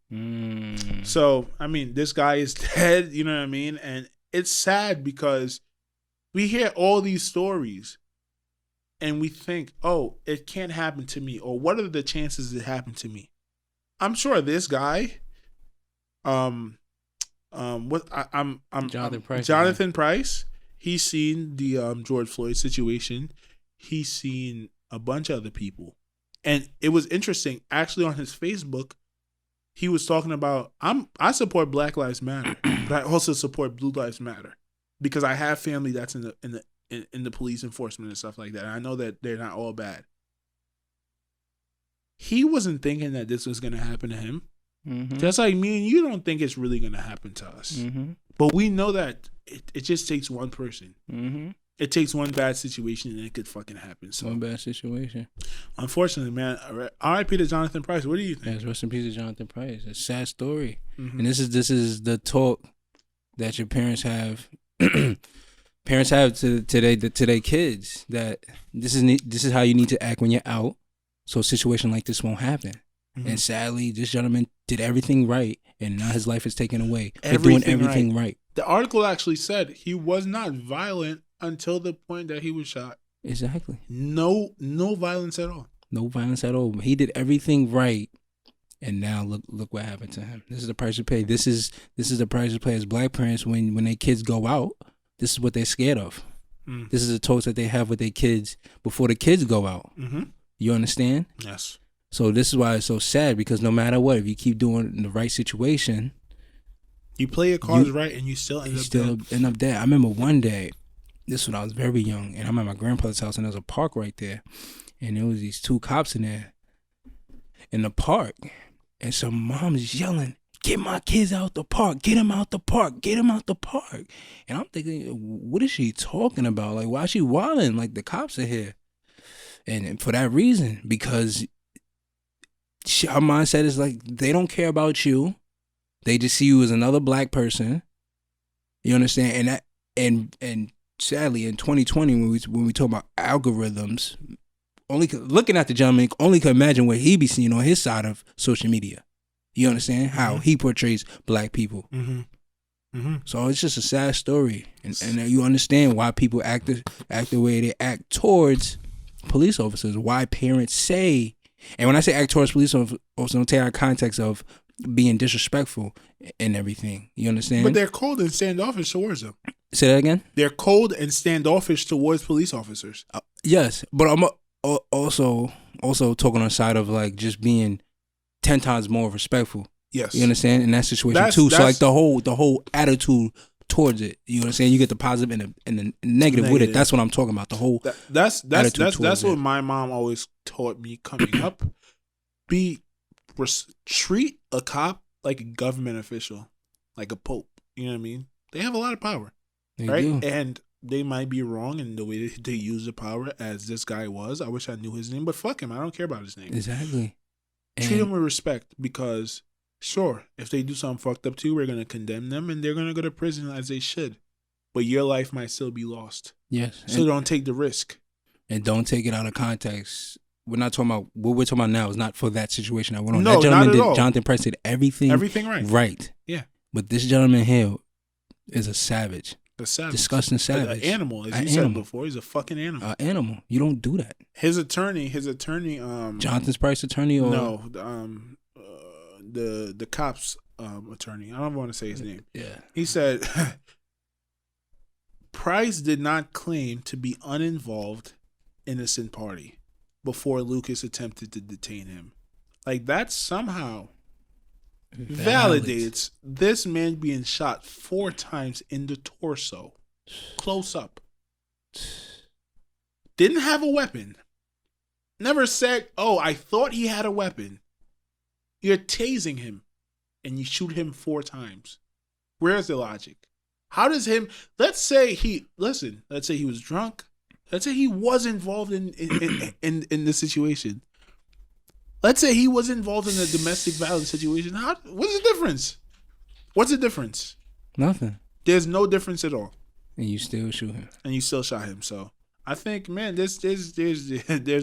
So, I mean, this guy is dead, you know what I mean? And it's sad because we hear all these stories and we think, oh, it can't happen to me. Or what are the chances it happened to me? I'm sure this guy, Jonathan Price. He's seen the George Floyd situation. He's seen a bunch of other people, and it was interesting. Actually, on his Facebook, he was talking about I support Black Lives Matter, but I also support Blue Lives Matter because I have family that's in the police enforcement and stuff like that. And I know that they're not all bad. He wasn't thinking that this was going to happen to him. Just like me and you don't think it's really going to happen to us. But we know that it just takes one person. It takes one bad situation and it could fucking happen. So, one bad situation. Unfortunately, man, R.I.P. to Jonathan Price. What do you think? Yes, rest in peace to Jonathan Price. It's a sad story. And this is the talk that your parents have. Parents have to their kids that this is how you need to act when you're out, so a situation like this won't happen. And sadly, this gentleman did everything right, and now his life is taken away for doing everything right. The article actually said he was not violent until the point that he was shot. Exactly. No violence at all. No violence at all. He did everything right, and now look what happened to him. This is the price you pay. This is the price you pay as black parents when their kids go out. This is what they're scared of. This is the talks that they have with their kids before the kids go out. You understand? Yes. So this is why it's so sad, because no matter what, if you keep doing the right situation, You play your cards right, and you still end up dead. I remember one day, this was when I was very young, and I'm at my grandfather's house, and there's a park right there, and there was these 2 cops in there in the park, and some mom's yelling, "Get my kids out the park! Get them out the park! Get them out the park!" And I'm thinking, what is she talking about? Like, why is she wilding? Like, the cops are here, and for that reason, because her mindset is like, they don't care about you. They just see you as another black person. You understand? And that, and sadly, in 2020, when we talk about algorithms, only looking at the gentleman, only can imagine what he be seeing on his side of social media. You understand how he portrays black people. Mm-hmm. Mm-hmm. So it's just a sad story, and you understand why people act the way they act towards police officers. Why parents say, and when I say act towards police officers, don't take out of context of being disrespectful and everything. You understand? But they're cold and standoffish towards them. Say that again? They're cold and standoffish towards police officers. Yes, but I'm also talking on the side of like just being 10 times more respectful. Yes. You understand? In that situation too. So like the whole attitude towards it. You understand? You get the positive and the negative with it. That's what I'm talking about. The whole that's what my mom always taught me coming up. Treat a cop like a government official, like a pope. You know what I mean? They have a lot of power, right? Do. And they might be wrong in the way they use the power, as this guy was. I wish I knew his name, but fuck him. I don't care about his name. Exactly. Treat him with respect, because sure, if they do something fucked up to you, we're going to condemn them and they're going to go to prison as they should. But your life might still be lost. Yes. So don't take the risk. And don't take it out of context. We're not talking about, what we're talking about now is not for that situation I went on. No, that gentleman not at all. Jonathan Price did everything right. Right. Yeah. But this gentleman here is a savage. A savage. Disgusting savage. An animal, as you said before. He's a fucking animal. An animal. You don't do that. His attorney, Jonathan Price attorney, or no, the cops attorney. I don't want to say his name. Yeah. He said Price did not claim to be uninvolved innocent party before Lucas attempted to detain him. Like, that somehow validates this man being shot 4 times in the torso, close up. Didn't have a weapon. Never said, "Oh, I thought he had a weapon." You're tasing him and you shoot him 4 times. Where's the logic? How does him, let's say he was drunk. Let's say he was involved in the situation. Let's say he was involved in a domestic violence situation. What's the difference? What's the difference? Nothing. There's no difference at all. And you still shoot him. And you still shot him. So I think, man, there's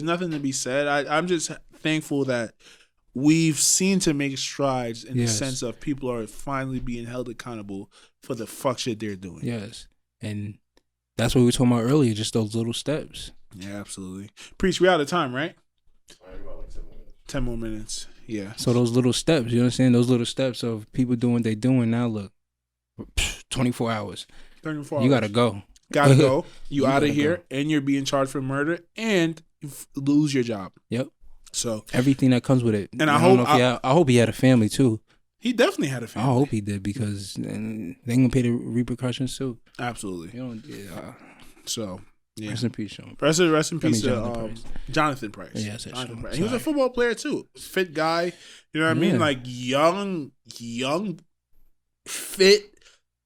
nothing to be said. I'm just thankful that we've seen to make strides in the sense of people are finally being held accountable for the fuck shit they're doing. Yes. And that's what we were talking about earlier, just those little steps. Yeah, absolutely. Preach, we out of time, right? 10 more minutes. Yeah. So those little steps, you understand? Those little steps of people doing what they doing now, look, 24 hours. 24 hours. You gotta go. Gotta go. You out of here, and you're being charged for murder, and you lose your job. Yep. So everything that comes with it. And I hope he had a family too. He definitely had a family. I hope he did, because they gonna pay the repercussions too. Absolutely. So yeah. Rest in peace, Sean. Rest in peace, Jonathan Price. Yes, Jonathan Price. He was a football player too. Fit guy. You know what I mean? Like young, fit,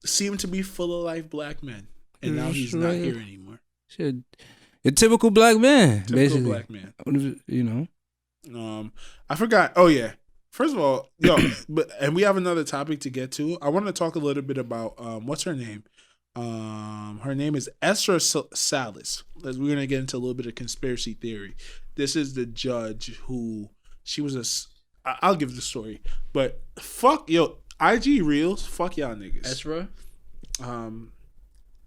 seemed to be full of life black man. And now he's not here anymore. A typical black man, basically. Black man. You know. I forgot. Oh yeah. First of all, and we have another topic to get to. I want to talk a little bit about what's her name. Her name is Esther Salas. We're gonna get into a little bit of conspiracy theory. This is the judge who she was I'll give the story, but fuck IG Reels. Fuck y'all niggas. Esther.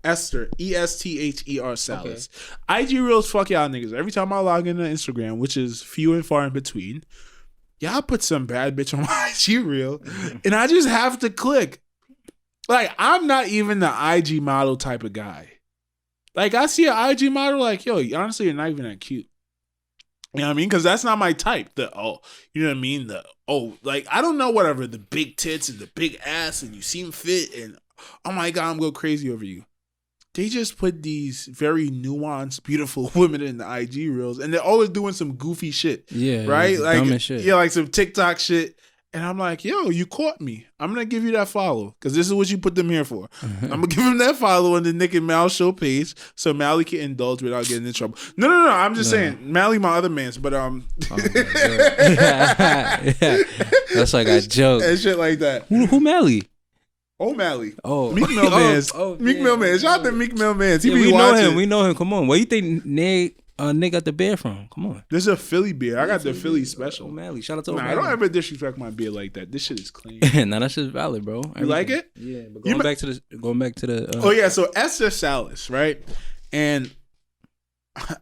Esther, Esther Salas. Okay. IG Reels, fuck y'all niggas. Every time I log into Instagram, which is few and far in between, y'all put some bad bitch on my IG Reel, and I just have to click. Like, I'm not even the IG model type of guy. Like, I see an IG model, like, yo, honestly, you're not even that cute. You know what I mean? Because that's not my type. You know what I mean? Like, I don't know, whatever, the big tits and the big ass and you seem fit and, oh my God, I'm going crazy over you. They just put these very nuanced, beautiful women in the IG reels, and they're always doing some goofy shit. Yeah, right? Like, dumb as shit. Yeah, like some TikTok shit. And I'm like, yo, you caught me. I'm going to give you that follow because this is what you put them here for. I'm going to give him that follow on the Nick and Mal show page so Mally can indulge without getting in trouble. No. I'm just saying, Mally, my other man's, but Oh yeah. That's like a joke. And shit like that. Who Mally? O'Malley. Oh, Meek Mill Man's. Meek Mill Man. Shout out to Meek Mill Man's. He be we watching. know him. We know him. Come on. Where you think Nick got the beer from? Come on. This is a Philly beer. I got the Philly special. O'Malley. Shout out to Nah, O'Malley. I don't ever disrespect my beer like that. This shit is clean. Nah, that shit's valid, bro. You like it? Yeah, but going back to the. Oh yeah, so Esther Salas, right? And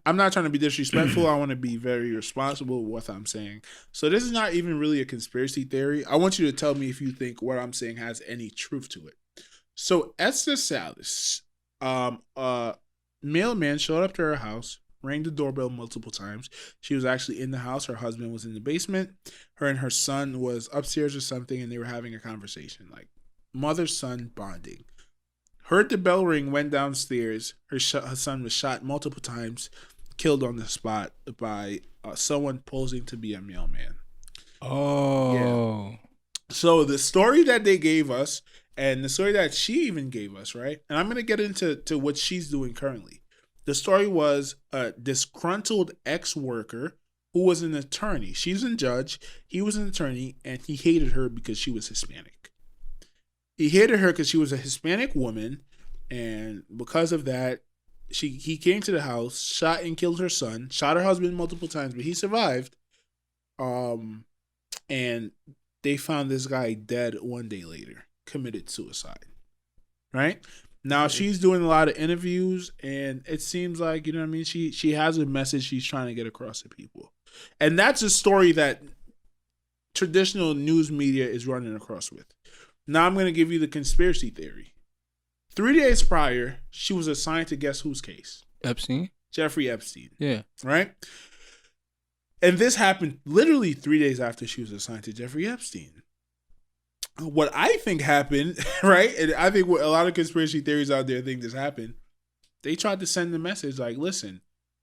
I'm not trying to be disrespectful. I want to be very responsible with what I'm saying. So this is not even really a conspiracy theory. I want you to tell me if you think what I'm saying has any truth to it. So Esther Salas, mailman showed up to her house, rang the doorbell multiple times. She was actually in the house. Her husband was in the basement. Her and her son was upstairs or something, and they were having a conversation, like mother-son bonding. Heard the bell ring, went downstairs. Her son was shot multiple times, killed on the spot by someone posing to be a mailman. Oh. Yeah. So the story that they gave us, and the story that she even gave us, right? And I'm going to get into what she's doing currently. The story was a disgruntled ex-worker who was an attorney. She's a judge. He was an attorney, and he hated her because she was Hispanic. He hated her because she was a Hispanic woman, and because of that, he came to the house, shot and killed her son, shot her husband multiple times, but he survived. And they found this guy dead one day later, committed suicide. Right? Now she's doing a lot of interviews, and it seems like, you know what I mean, she has a message she's trying to get across to people. And that's a story that traditional news media is running across with. Now I'm going to give you the conspiracy theory. 3 days prior, she was assigned to guess whose case? Epstein? Jeffrey Epstein. Yeah. Right? And this happened literally 3 days after she was assigned to Jeffrey Epstein. What I think happened, right? And I think what a lot of conspiracy theories out there think this happened. They tried to send the message like, listen,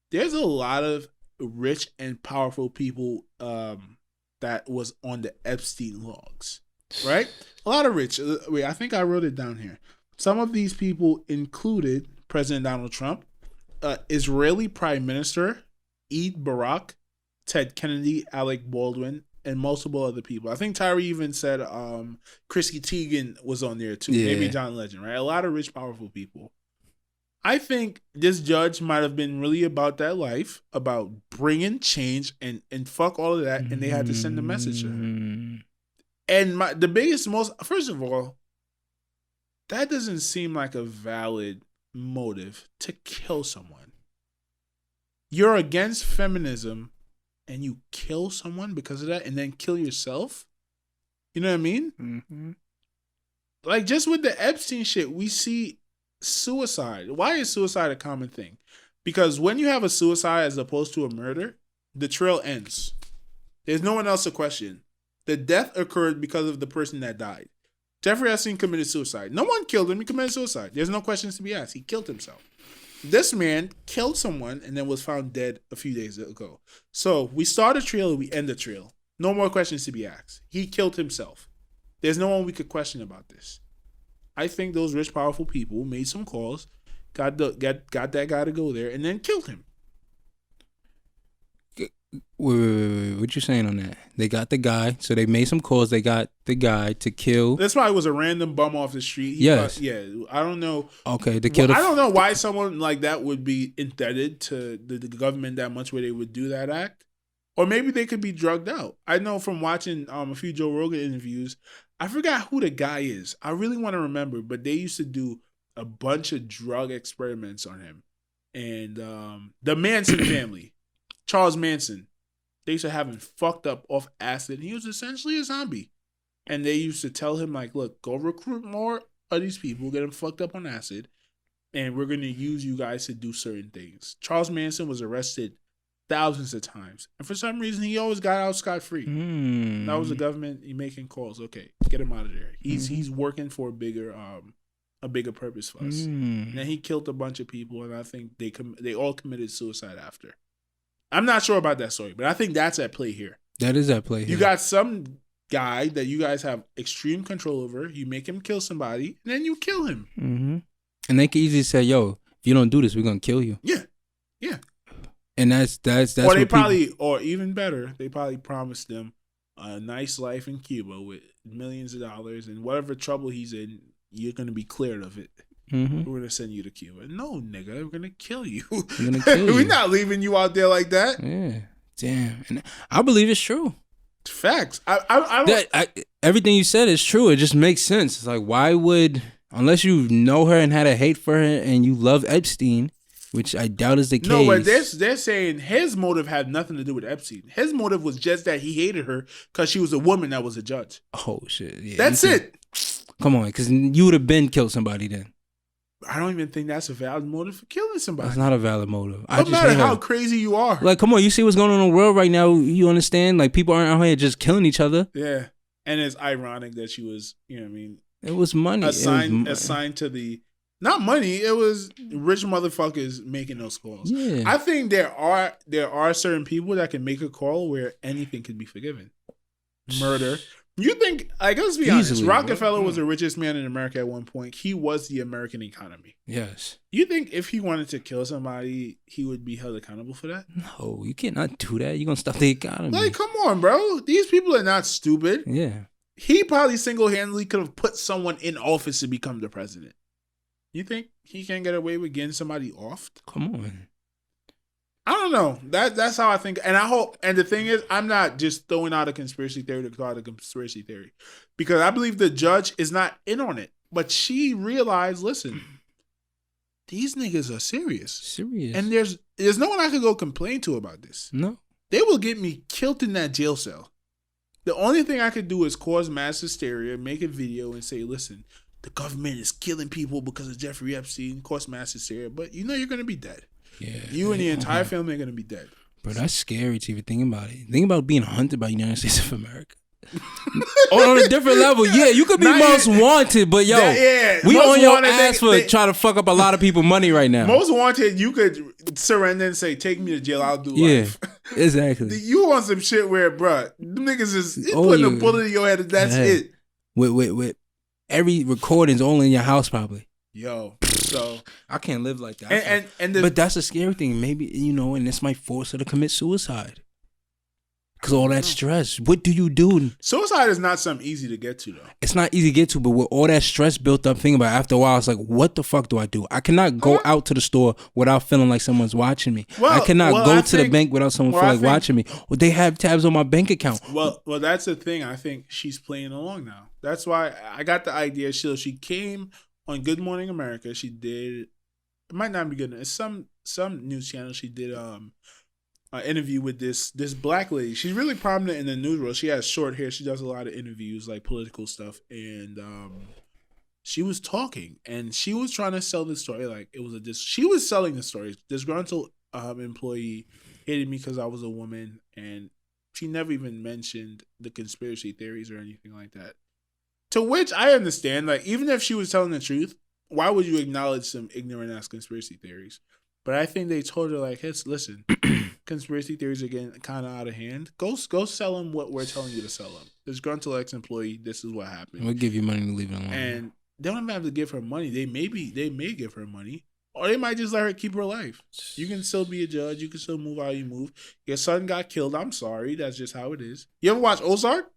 there's a lot of rich and powerful people that was on the Epstein logs, right? A lot of rich. Wait, I think I wrote it down here. Some of these people included President Donald Trump, Israeli Prime Minister Eid Barak, Ted Kennedy, Alec Baldwin, and multiple other people. I think Tyree even said Chrissy Teigen was on there too. Yeah. Maybe John Legend, right? A lot of rich, powerful people. I think this judge might have been really about that life, about bringing change and fuck all of that, and they had to send a message to her. And first of all, that doesn't seem like a valid motive to kill someone. You're against feminism and you kill someone because of that and then kill yourself? You know what I mean? Mm-hmm. Like, just with the Epstein shit, we see suicide. Why is suicide a common thing? Because when you have a suicide as opposed to a murder, the trail ends. There's no one else to question. The death occurred because of the person that died. Jeffrey Epstein committed suicide. No one killed him. He committed suicide. There's no questions to be asked. He killed himself. This man killed someone and then was found dead a few days ago. So we start a trail and we end the trail. No more questions to be asked. He killed himself. There's no one we could question about this. I think those rich, powerful people made some calls, got that guy to go there, and then killed him. Wait. What you saying on that? They got the guy, so they made some calls. They got the guy to kill. That's why it was a random bum off the street. Yes. I don't know. Okay, to kill. I don't know why someone like that would be indebted to the government that much where they would do that act. Or maybe they could be drugged out. I know from watching a few Joe Rogan interviews, I forgot who the guy is. I really want to remember, but they used to do a bunch of drug experiments on him. And the Manson family, Charles Manson, they used to have him fucked up off acid. He was essentially a zombie. And they used to tell him, like, look, go recruit more of these people, get them fucked up on acid, and we're going to use you guys to do certain things. Charles Manson was arrested thousands of times, and for some reason he always got out scot free. That was the government making calls. Okay, get him out of there. He's working for a bigger purpose for us. And then he killed a bunch of people, and I think they all committed suicide after. I'm not sure about that story, but I think that's at play here. That is at play here. You got some guy that you guys have extreme control over. You make him kill somebody, and then you kill him. And they can easily say, "Yo, if you don't do this, we're gonna kill you." Yeah. And that's. Or they probably, or even better, they probably promised them a nice life in Cuba with millions of dollars, and whatever trouble he's in, you're gonna be cleared of it. We're gonna send you to Cuba. No, nigga, we're gonna kill you. We're not leaving you out there like that. Yeah, damn. And I believe it's true. Facts. Everything you said is true. It just makes sense. It's like, why would, unless you know her and had a hate for her and you love Epstein, which I doubt is the case. No, but they're saying his motive had nothing to do with Epstein. His motive was just that he hated her because she was a woman that was a judge. Oh, shit. Yeah, that's it. Come on, because you would have been killed somebody then. I don't even think that's a valid motive for killing somebody. That's not a valid motive. No matter how crazy you are. Like, come on, you see what's going on in the world right now. You understand? Like, people aren't out here just killing each other. Yeah. And it's ironic that she was, you know what I mean? It was money. Assigned to the... Not money. It was rich motherfuckers making those calls. Yeah. I think there are certain people that can make a call where anything can be forgiven. Murder. You think, like, let's be honest, Rockefeller was the richest man in America at one point. He was the American economy. Yes. You think if he wanted to kill somebody, he would be held accountable for that? No, you cannot do that. You're going to stop the economy. Like, come on, bro. These people are not stupid. Yeah. He probably single-handedly could have put someone in office to become the president. You think he can't get away with getting somebody off? Come on. I don't know. That's how I think. And I hope, and the thing is, I'm not just throwing out a conspiracy theory to throw out a conspiracy theory. Because I believe the judge is not in on it. But she realized, listen, these niggas are serious. Serious. And there's no one I could go complain to about this. No. They will get me killed in that jail cell. The only thing I could do is cause mass hysteria, make a video and say, listen, the government is killing people because of Jeffrey Epstein, cause mass hysteria, but you know you're going to be dead. Yeah. You and the entire family are going to be dead. Bro, that's scary to even think about it. Think about being hunted by the United States of America. On a different level, yeah, you could be most wanted, but yo, we on your ass for trying to fuck up a lot of people money right now. Most wanted, you could surrender and say, take me to jail, I'll do life. Exactly. You want some shit where, bruh, them niggas is putting a bullet in your head and that's it. With every recording's only in your house probably. Yo, so I can't live like that. But that's a scary thing. Maybe, and this might force her to commit suicide. Because all that stress. What do you do? Suicide is not something easy to get to, though. It's not easy to get to, but with all that stress built up, think about it, after a while, it's like, what the fuck do I do? I cannot go out to the store without feeling like someone's watching me. I cannot go to the bank without someone watching me. Well, they have tabs on my bank account. Well, that's the thing. I think she's playing along now. That's why I got the idea. She came on Good Morning America. She did, it might not be good. It's some news channel. She did an interview with this black lady. She's really prominent in the news world. She has short hair. She does a lot of interviews, like political stuff. And she was talking, and she was trying to sell this story. Like, it was she was selling the story. Disgruntled employee hated me because I was a woman, and she never even mentioned the conspiracy theories or anything like that. To which I understand, like, even if she was telling the truth, why would you acknowledge some ignorant ass conspiracy theories? But I think they told her, like, hey, listen, conspiracy theories are getting kind of out of hand. Go sell them what we're telling you to sell them. Disgruntled ex-employee, this is what happened. We'll give you money to leave it alone. And they don't even have to give her money. They may give her money, or they might just let her keep her life. You can still be a judge. You can still move how you move. Your son got killed. I'm sorry. That's just how it is. You ever watch Ozark?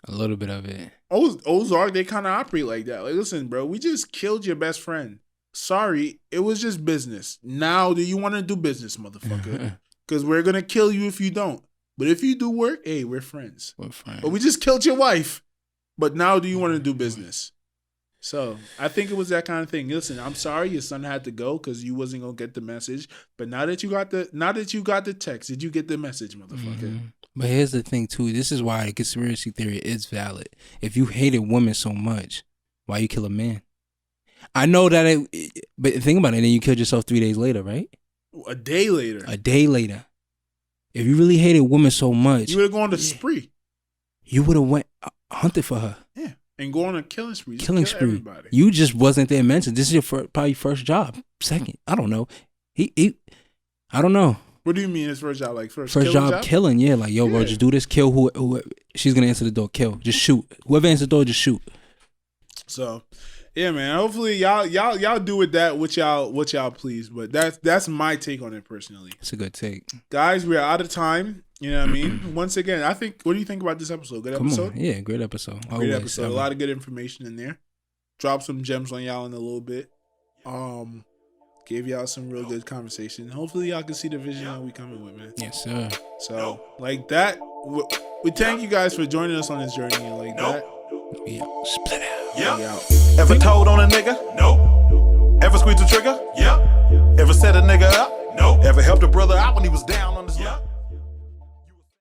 A little bit of it. Ozark, they kind of operate like that. Like, listen, bro, we just killed your best friend. Sorry, it was just business. Now, do you want to do business, motherfucker? Because we're going to kill you if you don't. But if you do work, hey, we're friends. We're friends. But we just killed your wife. But now, do you want to do business? So, I think it was that kind of thing. Listen, I'm sorry your son had to go because you wasn't going to get the message. But now that you got the text, did you get the message, motherfucker? Mm-hmm. But here's the thing, too. This is why the conspiracy theory is valid. If you hated women so much, why you kill a man? I know that, but think about it. Then you killed yourself 3 days later, right? A day later. A day later. If you really hated women so much, You would have gone to spree. you would have went hunted for her. Yeah. And go on a killing spree. Just Killing kill spree. everybody. You just wasn't there mentioned. This is your probably first job. Second, I don't know. He I don't know. What do you mean his first job? Like first Job killing, yeah. Like, yo, bro, Yeah. just do this, kill who she's gonna answer the door, kill. Just shoot. Whoever answers the door, just shoot. So, yeah, man. Hopefully y'all do with that what y'all please. But that's my take on it personally. It's a good take. Guys, we're out of time. You know what I mean? Once again, what do you think about this episode? Good Come episode? on. Yeah, great episode. Great Always, episode. ever. A lot of good information in there. Drop some gems on y'all in a little bit. Gave y'all some real good conversation. Hopefully y'all can see the vision that we coming with, man. Yes, sir. So, like that, we thank you guys for joining us on this journey. And like that, We out. Split out. Yeah. we out. Ever told on a nigga? No. Ever squeezed the trigger? Yeah. Ever set a nigga up? No. Ever helped a brother out when he was down on